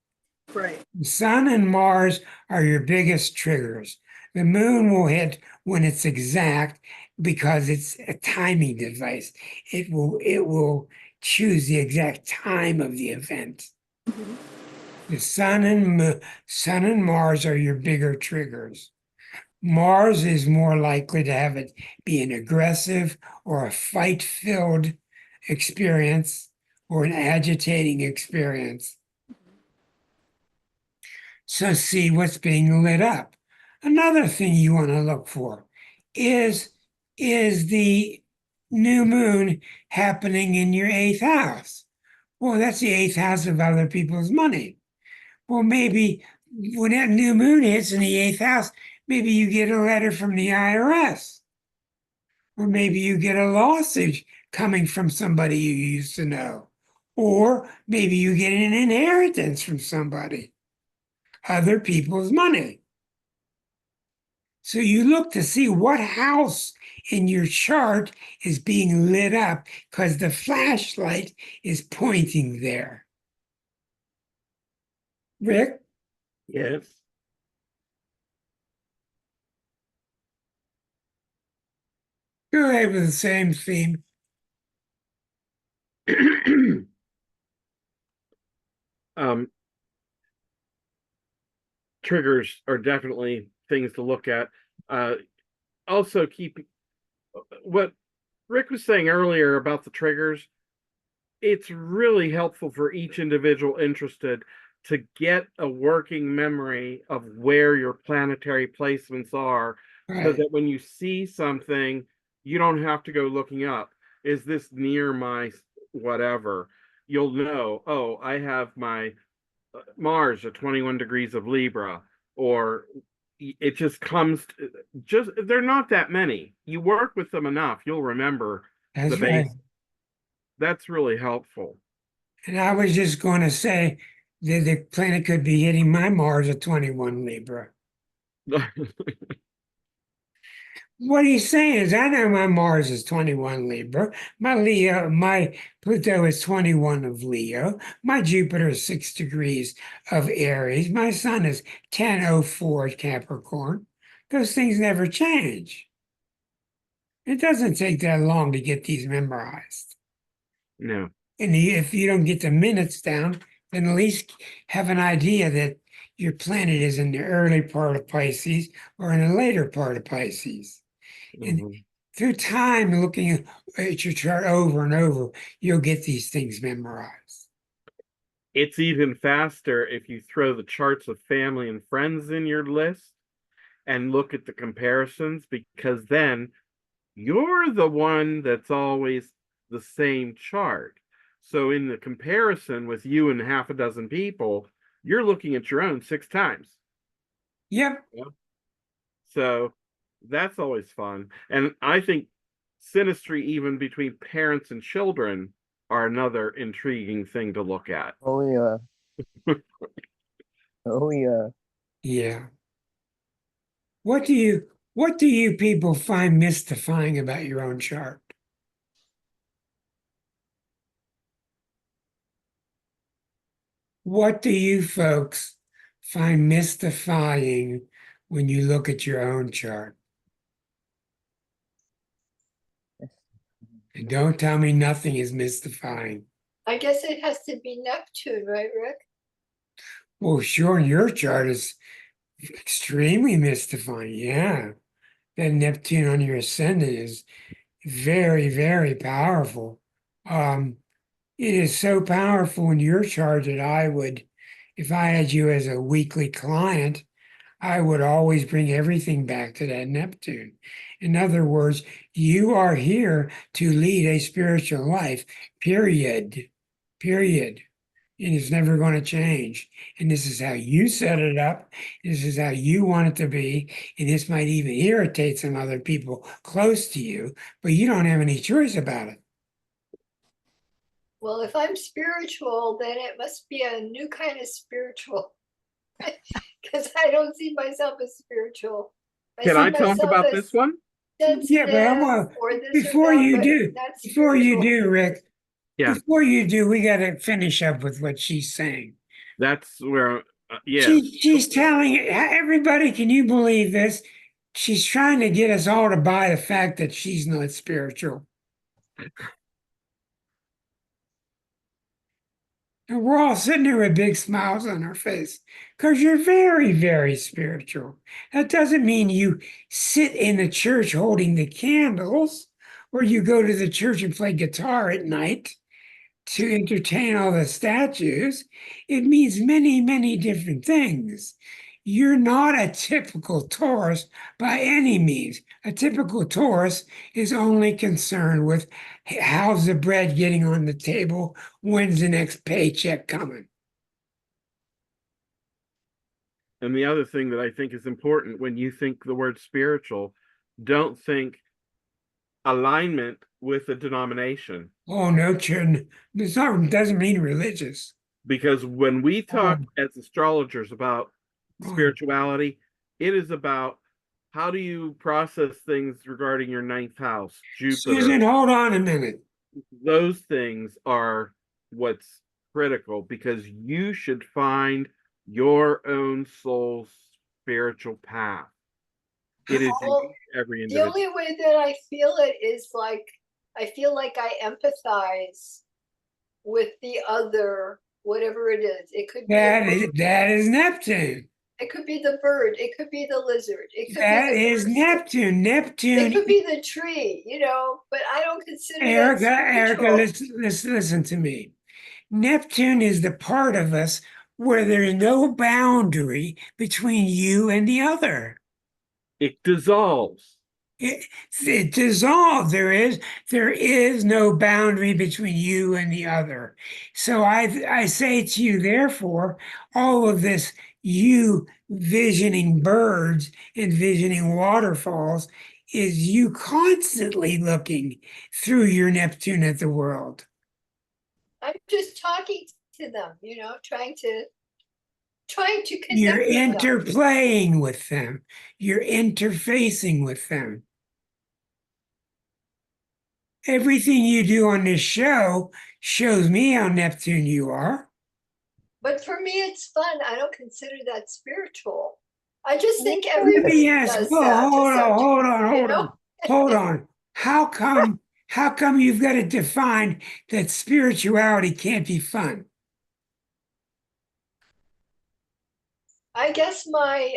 Right, The sun and Mars are your biggest triggers. The moon will hit when it's exact because it's a timing device. It will choose the exact time of the event. mhm, The sun and Mars are your bigger triggers. Mars is more likely to have it be an aggressive or a fight-filled experience or an agitating experience. So see what's being lit up. Another thing you want to look for is the new moon happening in your eighth house? Well, that's the eighth house of other people's money. Well, maybe when that new moon hits in the eighth house, maybe you get a letter from the IRS, or maybe you get a lawsuit coming from somebody you used to know, or maybe you get an inheritance from somebody, other people's money. So you look to see what house in your chart is being lit up because the flashlight is pointing there. Rick? Yes. Go ahead with the same theme. um, Triggers are definitely things to look at. Also, keep what Rick was saying earlier about the triggers. It's really helpful for each individual interested to get a working memory of where your planetary placements are, so Right. that when you see something, you don't have to go looking up, is this near my whatever? You'll know, oh, I have my Mars at 21 degrees of Libra, or it just comes just they're not that many. You work with them enough, you'll remember the That's right. base. That's really helpful. And I was just going to say that the planet could be hitting my Mars at 21 Libra. What he's saying is, I know my Mars is 21 Libra. My Pluto is 21 of Leo. My Jupiter is 6 degrees of Aries. My Sun is 1004 Capricorn. Those things never change. It doesn't take that long to get these memorized. No. And if you don't get the minutes down, then at least have an idea that your planet is in the early part of Pisces or in the later part of Pisces. And Mhm. through time, looking at your chart over and over, you'll get these things memorized. It's even faster if you throw the charts of family and friends in your list and look at the comparisons, because then you're the one that's always the same chart. So in the comparison with you and half a dozen people, you're looking at your own 6 times. Yep. So that's always fun. And I think synastry, even between parents and children, are another intriguing thing to look at. Oh yeah. Oh yeah. Yeah. What do you people find mystifying about your own chart? What do you folks find mystifying when you look at your own chart? And don't tell me nothing is mystifying. I guess it has to be Neptune, right, Rick? Well, sure, your chart is extremely mystifying. Yeah. That Neptune on your ascendant is very, very powerful. It is so powerful in your chart that I would, if I had you as a weekly client, I would always bring everything back to that Neptune. In other words, you are here to lead a spiritual life, period. Period. And it's never going to change. And this is how you set it up. This is how you want it to be. And this might even irritate some other people close to you, but you don't have any choice about it. Well, if I'm spiritual, then it must be a new kind of spiritual. Because I don't see myself as spiritual. Can see I talk myself about as this one? Yeah, but I want sensitive or this or before that, you but do, not before you spiritual. do, Rick, Yeah, before you do, we got to finish up with what she's saying. that's where, yeah. She's telling everybody, can you believe this? She's trying to get us all to buy the fact that she's not spiritual. And we're all sitting there with big smiles on our face because you're very, very spiritual. That doesn't mean you sit in the church holding the candles or you go to the church and play guitar at night to entertain all the statues. It means many, many different things. You're not a typical Taurus by any means. A typical Taurus is only concerned with how's the bread getting on the table, when's the next paycheck coming. And the other thing that I think is important when you think the word spiritual, don't think alignment with a denomination. Oh no, children, this doesn't mean religious. Because when we talk as astrologers about Oh. spirituality, it is about how do you process things regarding your ninth house, Jupiter. Susan, hold on a minute. Those things are what's critical because you should find your own soul's spiritual path. It is Well, every the individual. only way that I feel it is like I feel like I empathize with the other, whatever it is. It could be a bird, That is Neptune. it could be the bird, it could be the lizard, it could That be the is person, Neptune. it Neptune. could be the tree, but I don't consider that Erica, spiritual. listen to me. Neptune is the part of us where there's no boundary between you and the other. It dissolves. It dissolves. There is no boundary between you and the other. So I say to you, therefore, all of this, you visioning birds and visioning waterfalls, is you constantly looking through your Neptune at the world. I'm just talking to them, trying to You're connect with them. interplaying with them. You're interfacing with them. Everything you do on this show shows me how Neptune you are. But for me, it's fun. I don't consider that spiritual. I just think Let everybody me ask, does whoa, that to some hold degree, on, hold on. Hold on. How come you've got to define that spirituality can't be fun? I guess my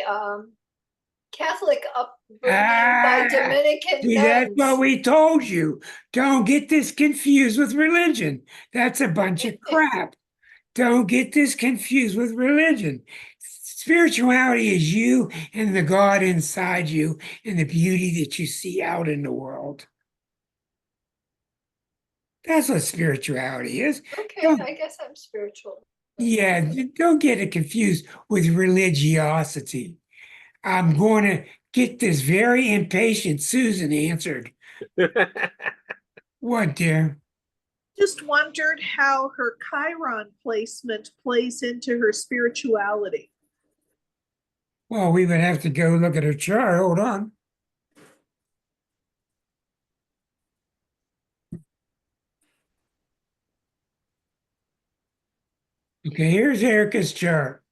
Catholic upbringing by Dominican See, that's what nuns. we told you. Don't get this confused with religion. That's a bunch of crap. Don't get this confused with religion. Spirituality is you and the God inside you and the beauty that you see out in the world. That's what spirituality is. Okay, Don't, I guess I'm spiritual. yeah, don't get it confused with religiosity. I'm going to get this very impatient Susan answered. What, dear? Just wondered how her Chiron placement plays into her spirituality. Well, we would have to go look at her chart. Hold on. Okay, here's Erica's chart.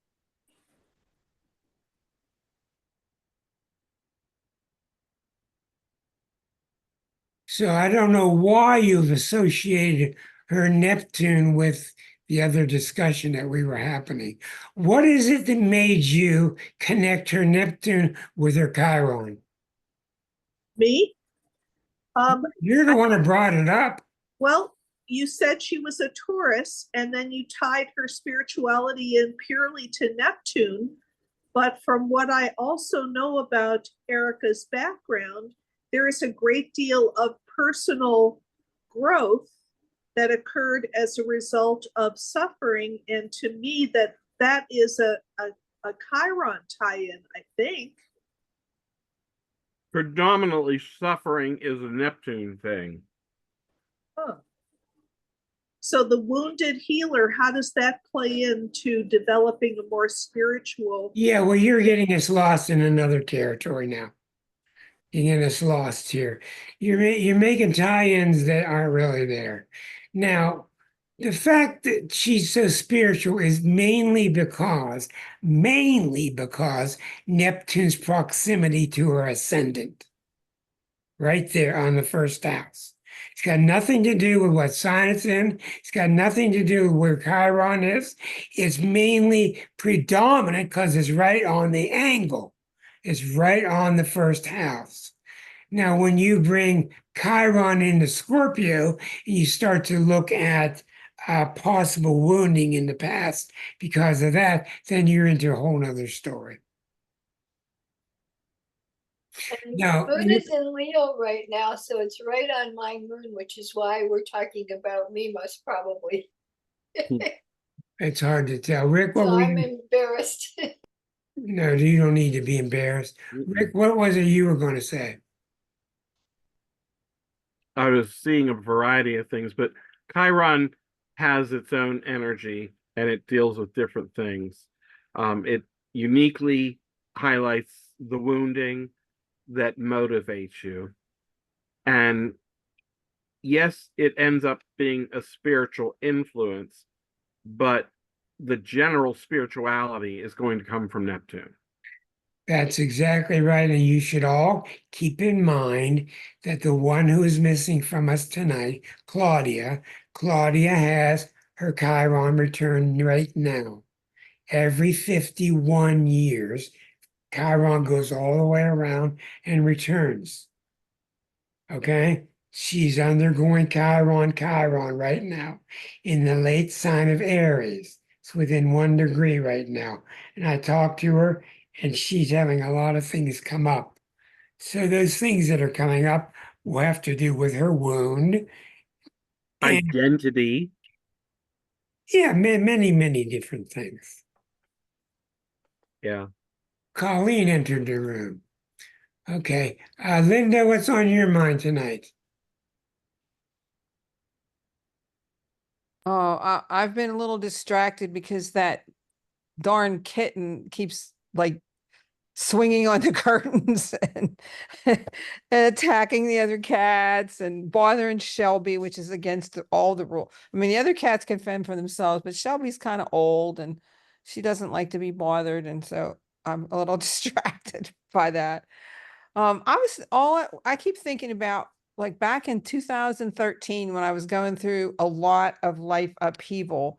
So I don't know why you've associated her Neptune with the other discussion that we were happening. What is it that made you connect her Neptune with her Chiron? Me? You're the one who brought it up. Well, you said she was a Taurus, and then you tied her spirituality in purely to Neptune. But from what I also know about Erica's background, there is a great deal of personal growth that occurred as a result of suffering. And to me, that is a Chiron tie-in, I think. Predominantly suffering is a Neptune thing. Huh. So the wounded healer, how does that play into developing a more spiritual? Yeah, well, you're getting us lost in another territory now. You're getting us lost here. You're making tie-ins that aren't really there. Now, the fact that she's so spiritual is mainly because Neptune's proximity to her ascendant, right there on the first house. It's got nothing to do with what sign it's in. It's got nothing to do with where Chiron is. It's mainly predominant because it's right on the angle. It's right on the first house. Now, when you bring Chiron into Scorpio, you start to look at possible wounding in the past because of that, then you're into a whole nother story. And Now, moon is in Leo right now, so it's right on my moon, which is why we're talking about me most probably. it's hard to tell. Rick, what So were I'm you? embarrassed. No, you don't need to be embarrassed. Rick, what was it you were going to say? I was seeing a variety of things, but Chiron has its own energy and it deals with different things. It uniquely highlights the wounding that motivates you. And yes, it ends up being a spiritual influence, but the general spirituality is going to come from Neptune. That's exactly right. And you should all keep in mind that the one who is missing from us tonight, Claudia has her Chiron return right now. Every 51 years, Chiron goes all the way around and returns. Okay? She's undergoing Chiron right now in the late sign of Aries. It's within 1 degree right now. And I talked to her, and she's having a lot of things come up. So those things that are coming up will have to do with her wound. And Identity. yeah, many, many different things. Yeah. Colleen entered the room. Okay. Linda, what's on your mind tonight? Oh, I've been a little distracted because that darn kitten keeps like swinging on the curtains and attacking the other cats and bothering Shelby, which is against all the rule. I mean, the other cats can fend for themselves, but Shelby's kind of old and she doesn't like to be bothered. And so I'm a little distracted by that. I keep thinking about like back in 2013 when I was going through a lot of life upheaval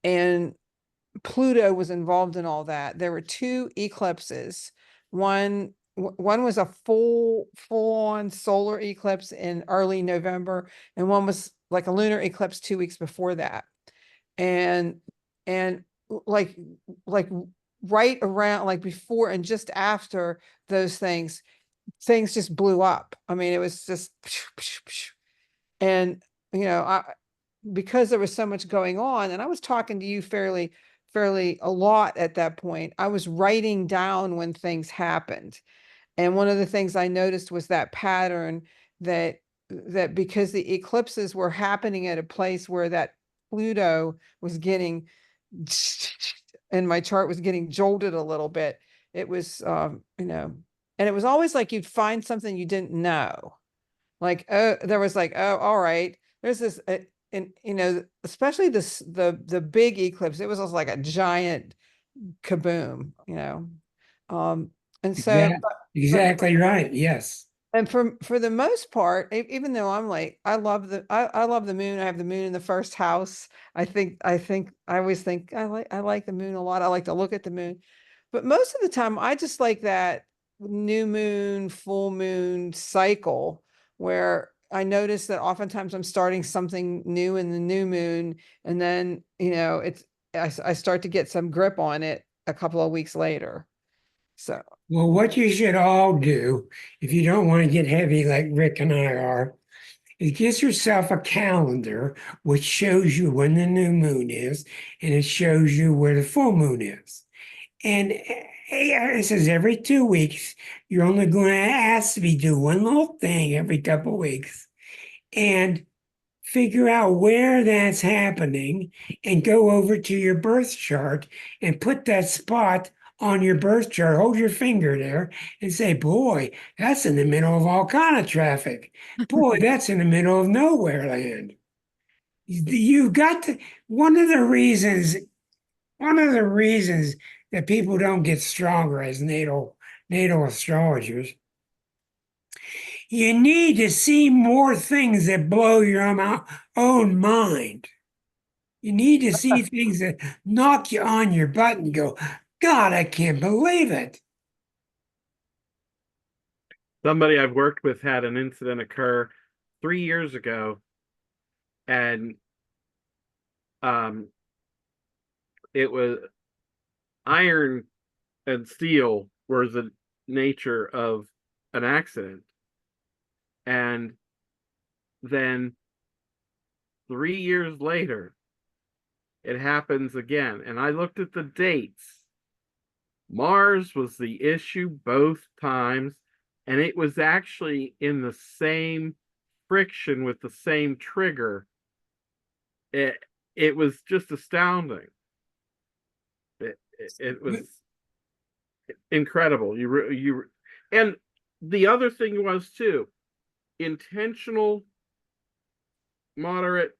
and Pluto was involved in all that. There were two eclipses. One was a full on solar eclipse in early November, and one was like a lunar eclipse 2 weeks before that. And and like like right around like before and just after those things just blew up. I mean, it was just and because there was so much going on, and I was talking to you fairly a lot at that point. I was writing down when things happened. And one of the things I noticed was that pattern that because the eclipses were happening at a place where that Pluto was getting and my chart was getting jolted a little bit. It was and it was always like you'd find something you didn't know. Like, oh, there was like, oh, all right. There's this and especially the big eclipse, it was just like a giant kaboom, and so, Exactly right. Yes. and for the most part, even though I'm like, I love the moon. I have the moon in the first house. I always think I like the moon a lot. I like to look at the moon. But most of the time I just like that new moon, full moon cycle where I notice that oftentimes I'm starting something new in the new moon, and then, I start to get some grip on it a couple of weeks later. So Well, what you should all do, if you don't want to get heavy like Rick and I are, is get yourself a calendar which shows you when the new moon is, and it shows you where the full moon is. And it says every 2 weeks, you're only going to ask to be do one little thing every couple of weeks, and figure out where that's happening, and go over to your birth chart and put that spot on your birth chart. Hold your finger there and say, boy, that's in the middle of all kind of traffic. Boy, that's in the middle of nowhere land. You've got to, one of the reasons that people don't get stronger as natal astrologers, you need to see more things that blow your own mind. You need to see things that knock you on your butt and go, God, I can't believe it. Somebody I've worked with had an incident occur 3 years ago, and it was iron and steel were the nature of an accident. And then 3 years later, it happens again. And I looked at the dates. Mars was the issue both times, and it was actually in the same friction with the same trigger. It was just astounding. It was incredible. And the other thing was too, intentional, moderate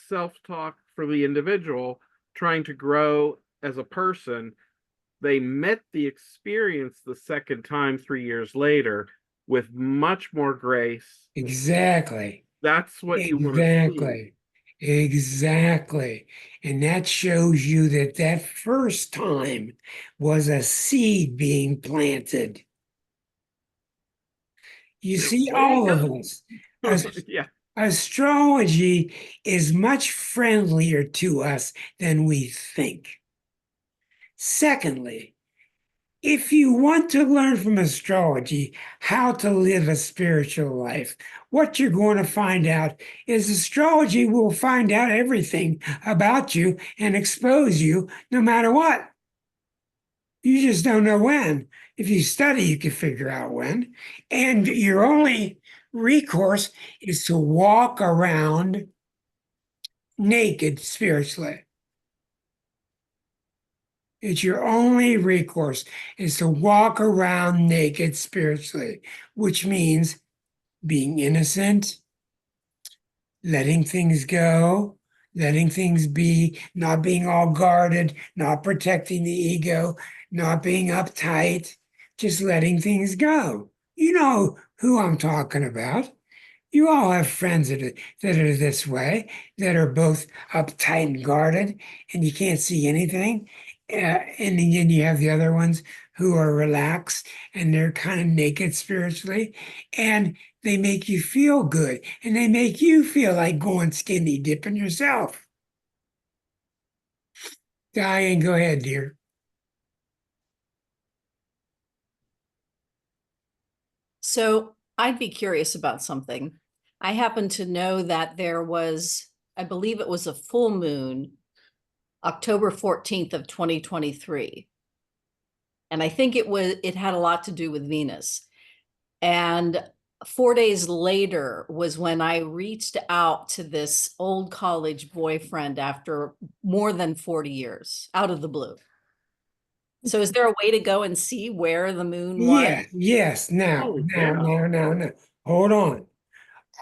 self-talk for the individual trying to grow as a person. They met the experience the second time 3 years later with much more grace. Exactly. That's what you want to see. Exactly. And that shows you that that first time was a seed being planted. You see, all of us, Yeah. astrology is much friendlier to us than we think. Secondly, if you want to learn from astrology how to live a spiritual life, what you're going to find out is astrology will find out everything about you and expose you no matter what. You just don't know when. If you study, you can figure out when. And your only recourse is to walk around naked spiritually. It's your only recourse is to walk around naked spiritually, which means being innocent, letting things go, letting things be, not being all guarded, not protecting the ego, not being uptight, just letting things go. You know who I'm talking about. You all have friends that are this way, that are both uptight and guarded, and you can't see anything. And then you have the other ones who are relaxed and they're kind of naked spiritually, and they make you feel good, and they make you feel like going skinny dipping yourself. Diane, go ahead, dear. So I'd be curious about something. I happen to know that there was, I believe it was a full moon, October 14th of 2023. And I think it had a lot to do with Venus. And 4 days later was when I reached out to this old college boyfriend after more than 40 years, out of the blue. So is there a way to go and see where the moon was? Yes. Now. Oh, yeah. Hold on.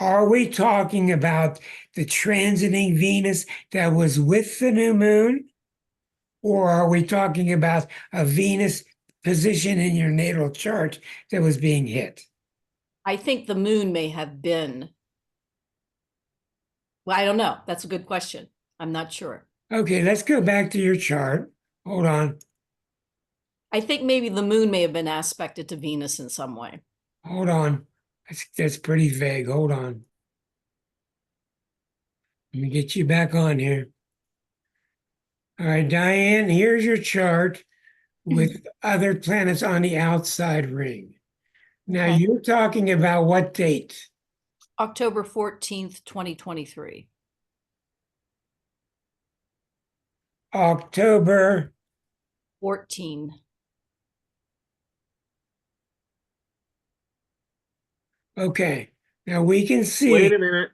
Are we talking about the transiting Venus that was with the new moon? Or are we talking about a Venus position in your natal chart that was being hit? I think the moon may have been. Well, I don't know. That's a good question. I'm not sure. Okay, let's go back to your chart. Hold on. I think maybe the moon may have been aspected to Venus in some way. Hold on. That's pretty vague. Hold on. Let me get you back on here. All right, Diane, here's your chart with other planets on the outside ring. Now, Okay. you're talking about what date? October 14th, 2023. October 14. Okay. Now we can see. Wait a minute.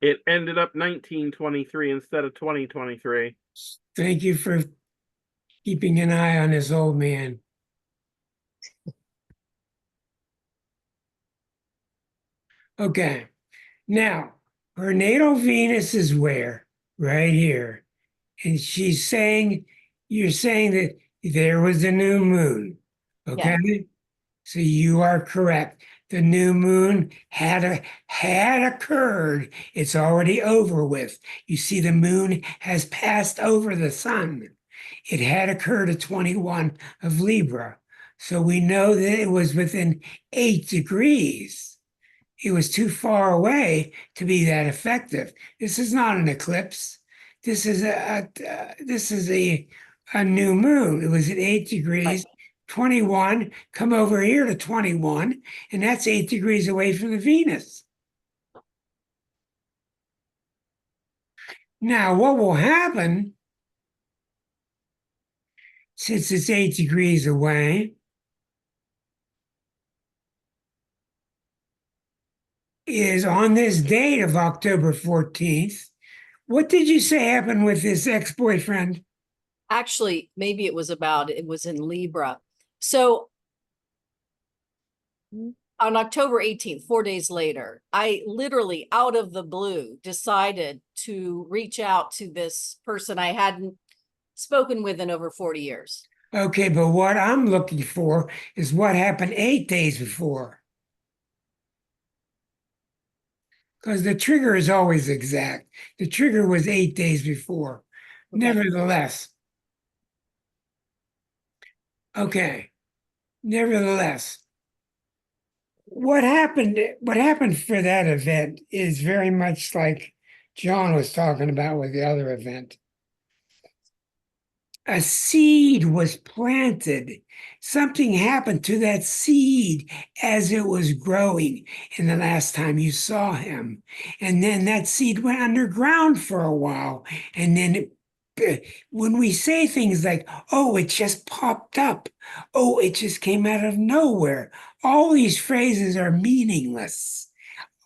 It ended up 1923 instead of 2023. Thank you for keeping an eye on this old man. Okay. Now, her natal Venus is where? Right here. And she's saying, you're saying that there was a new moon. Okay. Yeah. So you are correct. The new moon had occurred. It's already over with. You see, the moon has passed over the sun. It had occurred at 21 of Libra. So we know that it was within 8 degrees. It was too far away to be that effective. This is not an eclipse. This is a new moon. It was at 8 degrees. 21, come over here to 21, and that's 8 degrees away from the Venus. Now, what will happen, since it's 8 degrees away, is on this date of October 14th, what did you say happened with this ex-boyfriend? Actually, maybe it was in Libra. So on October 18th, 4 days later, I literally out of the blue decided to reach out to this person I hadn't spoken with in over 40 years. Okay, but what I'm looking for is what happened 8 days before. Because the trigger is always exact. The trigger was 8 days before. Okay. Nevertheless, what happened for that event is very much like John was talking about with the other event. A seed was planted. Something happened to that seed as it was growing in the last time you saw him. And then that seed went underground for a while. And then when we say things like, oh, it just popped up, oh, it just came out of nowhere, all these phrases are meaningless.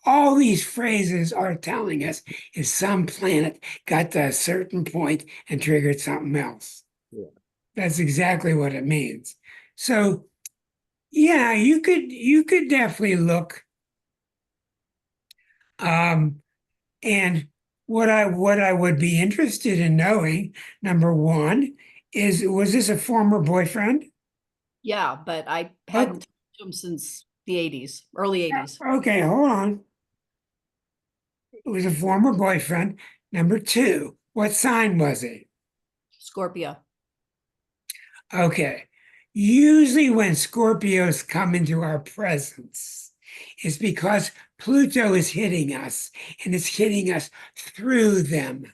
All these phrases are telling us if some planet got to a certain point and triggered something else. Yeah. That's exactly what it means. So, yeah, you could definitely look. And what I would be interested in knowing, number one, is was this a former boyfriend? Yeah, but I hadn't talked to him since the 80s, early 80s. Okay, hold on. It was a former boyfriend. Number two, what sign was he? Scorpio. Okay. Usually when Scorpios come into our presence, it's because Pluto is hitting us and it's hitting us through them.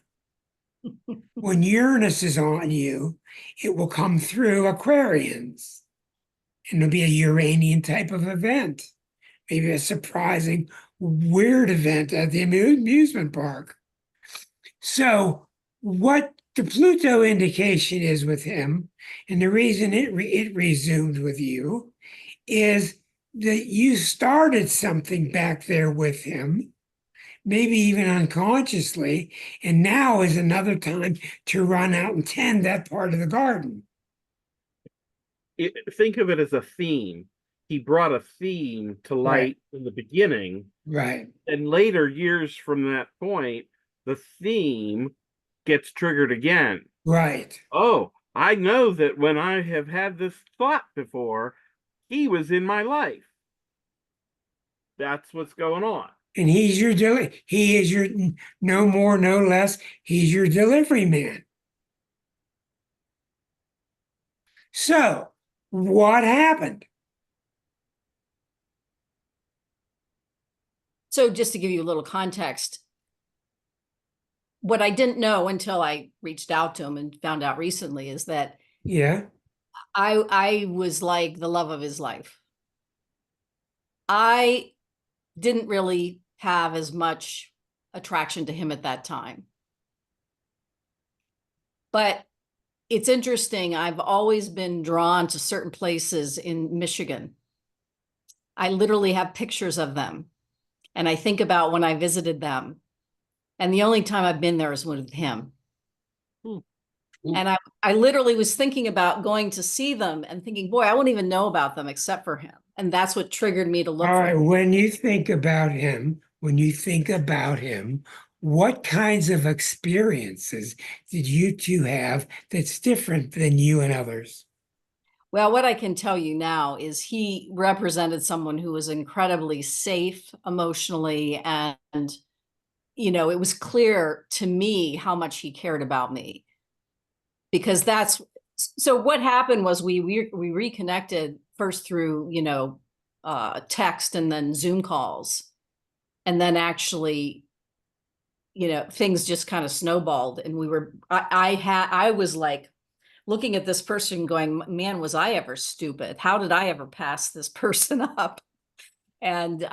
When Uranus is on you, it will come through Aquarians. And it'll be a Uranian type of event. Maybe a surprising, weird event at the amusement park. So what the Pluto indication is with him, and the reason it resumed with you, is that you started something back there with him, maybe even unconsciously, and now is another time to run out and tend that part of the garden. Think of it as a theme. He brought a theme to light in the beginning, Right. And later years from that point, the theme gets triggered again. Right. Oh, I know that when I have had this thought before, he was in my life. That's what's going on. And he is your, no more, no less, he's your delivery man. So what happened? So just to give you a little context, what I didn't know until I reached out to him and found out recently is that Yeah. I was like the love of his life. I didn't really have as much attraction to him at that time. But it's interesting. I've always been drawn to certain places in Michigan. I literally have pictures of them. And I think about when I visited them. And the only time I've been there is with him. And I literally was thinking about going to see them and thinking, boy, I won't even know about them except for him. And that's what triggered me to look All for right. him. When you think about him, what kinds of experiences did you two have that's different than you and others? Well, what I can tell you now is he represented someone who was incredibly safe emotionally. And, it was clear to me how much he cared about me. Because so what happened was we reconnected first through, text and then Zoom calls. And then actually, things just kind of snowballed. And I was like looking at this person going, man, was I ever stupid? How did I ever pass this person up? And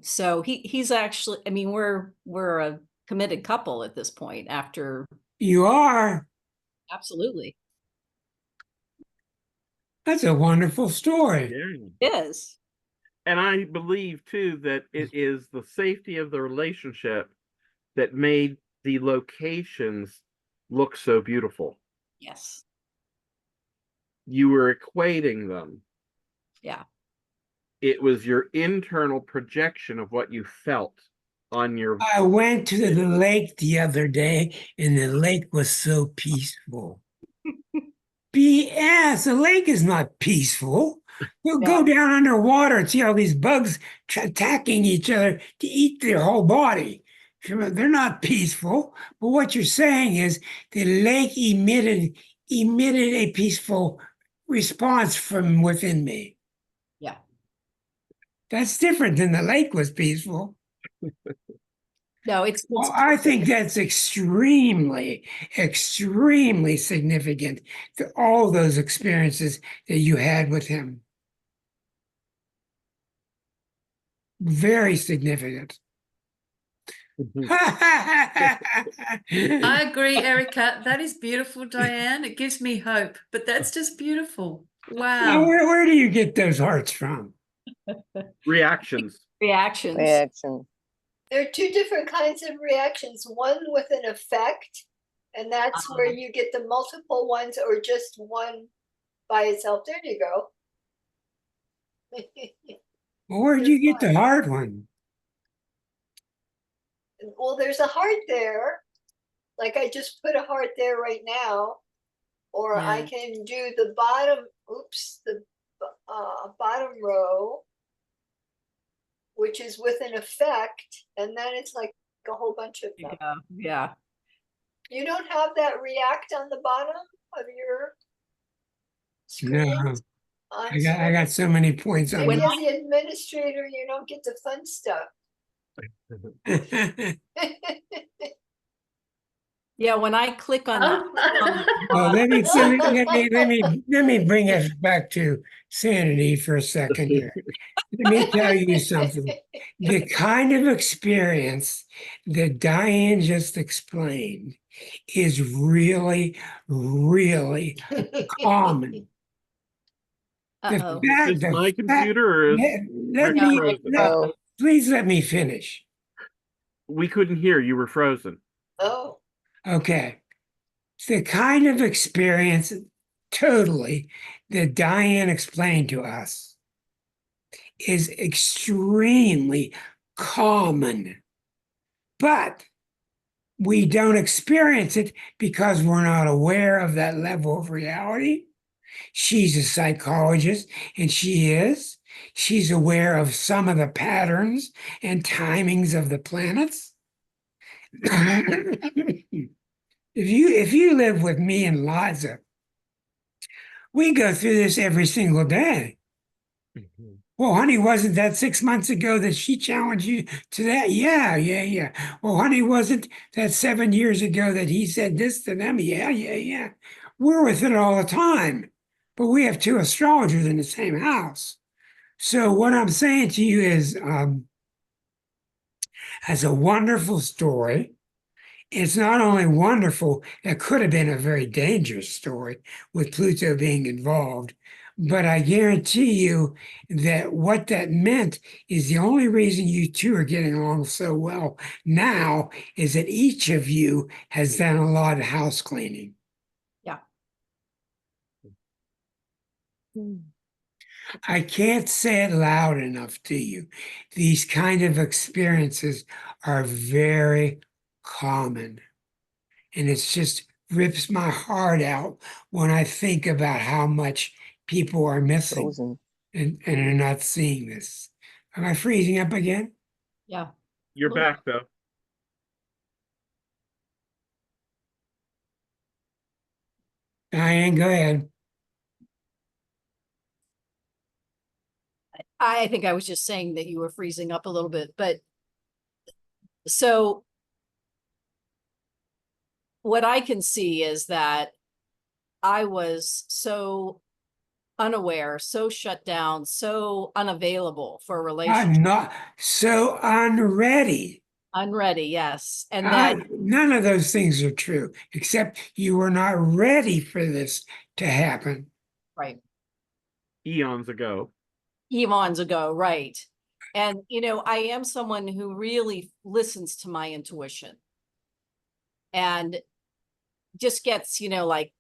so he's actually, I mean, we're a committed couple at this point after. You are. Absolutely. That's a wonderful story. Yeah. It is. And I believe too that it is the safety of the relationship that made the locations look so beautiful. Yes. You were equating them. Yeah. It was your internal projection of what you felt on your. I went to the lake the other day and the lake was so peaceful. BS, the lake is not peaceful. You'll go down underwater and see all these bugs attacking each other to eat their whole body. They're not peaceful. But what you're saying is the lake emitted a peaceful response from within me. Yeah. That's different than the lake was peaceful. No, it's Well, I think that's extremely, extremely significant to all those experiences that you had with him. Very significant. I agree, Erica. That is beautiful, Diane. It gives me hope, but that's just beautiful. Now, Wow. where do you get those hearts from? Reactions. reactions. Reaction. There are two different kinds of reactions, one with an effect, and that's where you get the multiple ones or just one by itself. There you go. Well, where'd you get the heart one? Well, there's a heart there. Like I just put a heart there right now. Or I Yeah. can do the bottom, the bottom row, which is with an effect. And then it's like a whole bunch of them. Yeah. You don't have that react on the bottom of your screen? No, I got so many points on Maybe as the administrator, you don't get the fun stuff. Yeah, when I click on Well, let me bring us back to sanity for a second here. Let me tell you something. The kind of experience that Diane just explained is really, really common. Uh-oh. Is my computer or is Please let me finish. we couldn't hear you were frozen. Oh. Okay. The kind of experience totally that Diane explained to us is extremely common, but we don't experience it because we're not aware of that level of reality. She's a psychologist, and she is. She's aware of some of the patterns and timings of the planets. If you live with me and Liza, we go through this every single day. Well, honey, wasn't that 6 months ago that she challenged you to that? Yeah, yeah, yeah. Well, honey, wasn't that 7 years ago that he said this to them? Yeah, yeah, yeah. We're with it all the time, but we have two astrologers in the same house. So what I'm saying to you is, as a wonderful story. It's not only wonderful, it could have been a very dangerous story with Pluto being involved. But I guarantee you that what that meant is the only reason you two are getting along so well now is that each of you has done a lot of house cleaning. Yeah. I can't say it loud enough to you. These kind of experiences are very common. And it's just rips my heart out when I think about how much people are missing Frozen. and are not seeing this. Am I freezing up again? Yeah. You're Little- back though. Diane, go ahead. I think I was just saying that you were freezing up a little bit, but so what I can see is that I was so unaware, so shut down, so unavailable for a relationship. I'm not so unready. Unready, yes. And then None of those things are true, except you were not ready for this to happen. right, Eons ago. eons ago, right. And I am someone who really listens to my intuition and just gets, like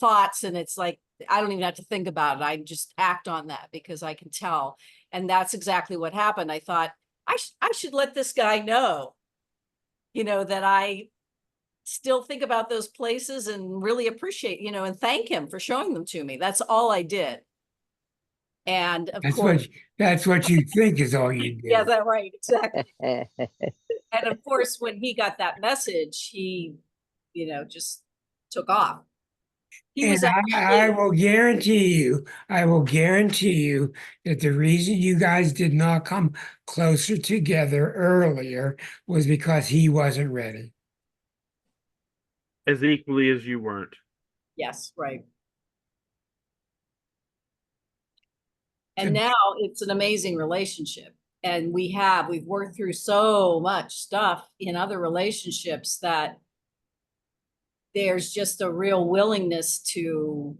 thoughts, and it's like I don't even have to think about it. I just act on that because I can tell. And that's exactly what happened. I thought I should let this guy know, that I still think about those places and really appreciate, and thank him for showing them to me. That's all I did. And of course, That's what you think is all you yeah, did. that's right, exactly. And of course, when he got that message, he, just took off. He And was I actually, will guarantee you that the reason you guys did not come closer together earlier was because he wasn't ready. As equally as you weren't. yes, right. And now it's an amazing relationship. And we've worked through so much stuff in other relationships that there's just a real willingness to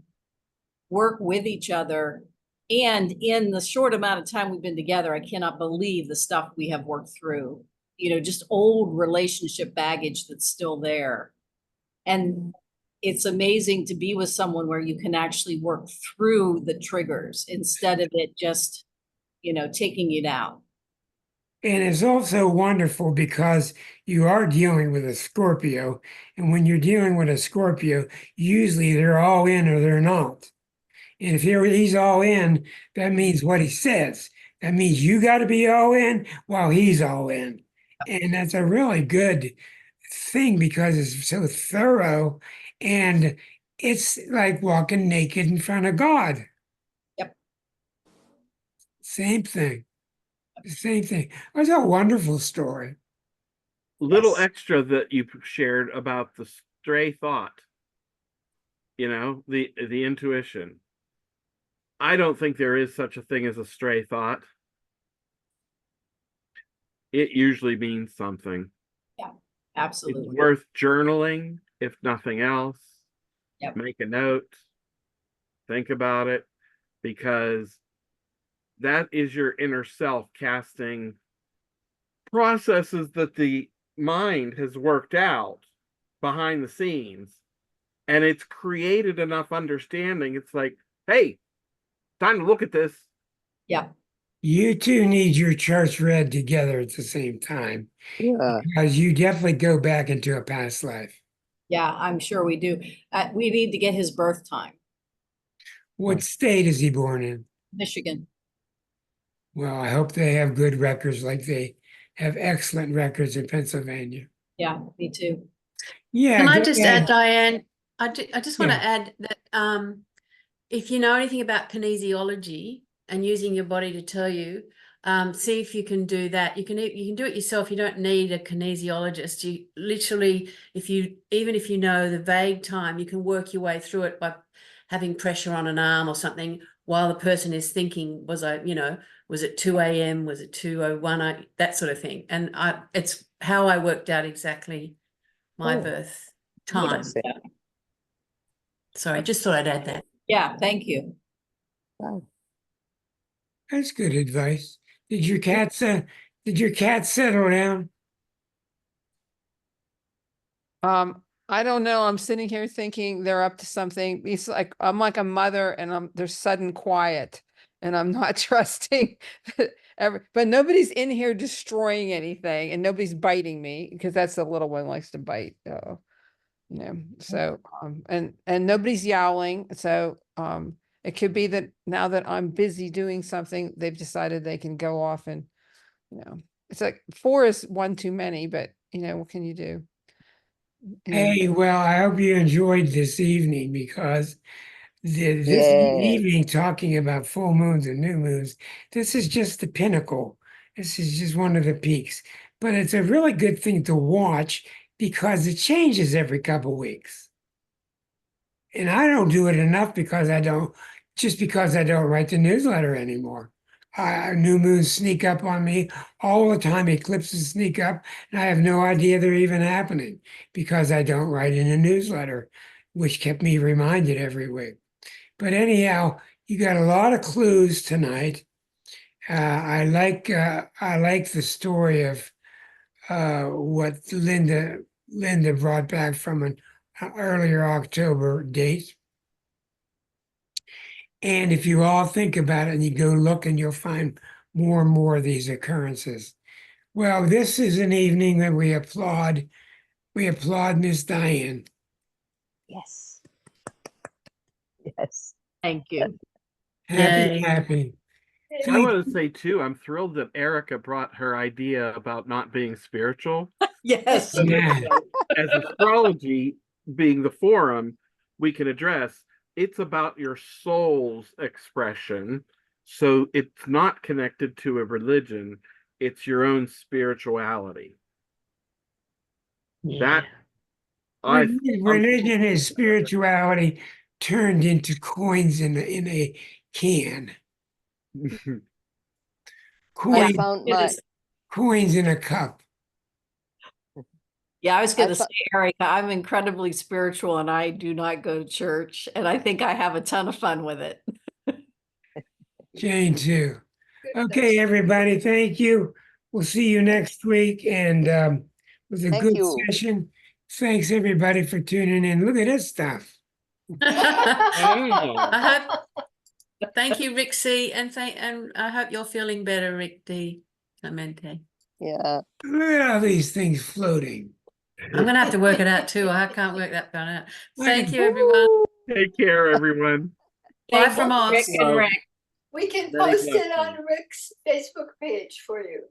work with each other. And in the short amount of time we've been together, I cannot believe the stuff we have worked through, just old relationship baggage that's still there. And it's amazing to be with someone where you can actually work through the triggers instead of it just, taking you down. And it's also wonderful because you are dealing with a Scorpio. And when you're dealing with a Scorpio, usually they're all in or they're not. And if he's all in, that means what he says. That means you got to be all in while he's all in. And that's a really good thing because it's so thorough and it's like walking naked in front of God. Yep. Same thing. Same thing. It was a wonderful story. Little Yes. extra that you shared about the stray thought. The intuition. I don't think there is such a thing as a stray thought. It usually means something. Yeah, It's absolutely. worth journaling, if nothing else. Yep. Make a note. Think about it, because that is your inner self casting processes that the mind has worked out behind the scenes. And it's created enough understanding. It's like, hey, time to look at this. Yeah. You two need your charts read together at the same time, Yeah. because you definitely go back into a past life. Yeah, I'm sure we do. We need to get his birth time, What state is he born in? Michigan. Well, I hope they have good records like they have excellent records in Pennsylvania. Yeah, me too. Yeah, Can I go just ahead. add, Diane? I just want Yeah. to add that if you know anything about kinesiology and using your body to tell you, see if you can do that. You can do it yourself. You don't need a kinesiologist. You literally, even if you know the vague time, you can work your way through it by having pressure on an arm or something while the person is thinking, was it 2 a.m.? Was it 2:01? That sort of thing. And it's how I worked out exactly my Oh, birth time. interesting. Sorry, just thought I'd add that. Yeah, thank you. Wow. That's good advice. Did your cat settle down? I don't know. I'm sitting here thinking they're up to something. It's like I'm like a mother, and there's sudden quiet, and I'm not trusting but nobody's in here destroying anything, and nobody's biting me, because that's the little one likes to bite. So and nobody's yowling. So it could be that now that I'm busy doing something, they've decided they can go off, and it's like 4 is one too many, but what can you do? Hey, well, I hope you enjoyed this evening, because this Yeah. evening talking about full moons and new moons, this is just the pinnacle. This is just one of the peaks. But it's a really good thing to watch, because it changes every couple weeks. And I don't do it enough because I don't write the newsletter anymore. New moons sneak up on me all the time. Eclipses sneak up, and I have no idea they're even happening, because I don't write in a newsletter, which kept me reminded every week. But anyhow, you got a lot of clues tonight. I like the story of what Linda brought back from an earlier October date. And if you all think about it and you go look, and you'll find more and more of these occurrences. Well, this is an evening that we applaud. We applaud Miss Diane. Yes. Yes. Thank you. Yay. Happy. I want to say too, I'm thrilled that Erica brought her idea about not being spiritual. Yes. So that, Yeah. as astrology being the forum, we can address it's about your soul's expression. So it's not connected to a religion, it's your own spirituality. That Religion is spirituality turned into coins in a can. I Coin, found It my is- coins in a cup. Yeah, I was going I to fo- say, Erica, I'm incredibly spiritual, and I do not go to church, and I think I have a ton of fun with it. Jane too. Goodness. Okay, everybody, thank you. We'll see you next week, and it was a Thank good you. session. Thanks everybody for tuning in. Look at this stuff. I hope. Thank you, Rick C, and I hope you're feeling better, Rick D. Clemente. Yeah. Look at all these things floating. I'm gonna have to work it out too. I can't work that one out. Like Thank a- you, everyone. Take care, everyone. Bye from Oz. Rick and Rick. We can Many post it blessings. on Rick's Facebook page for you.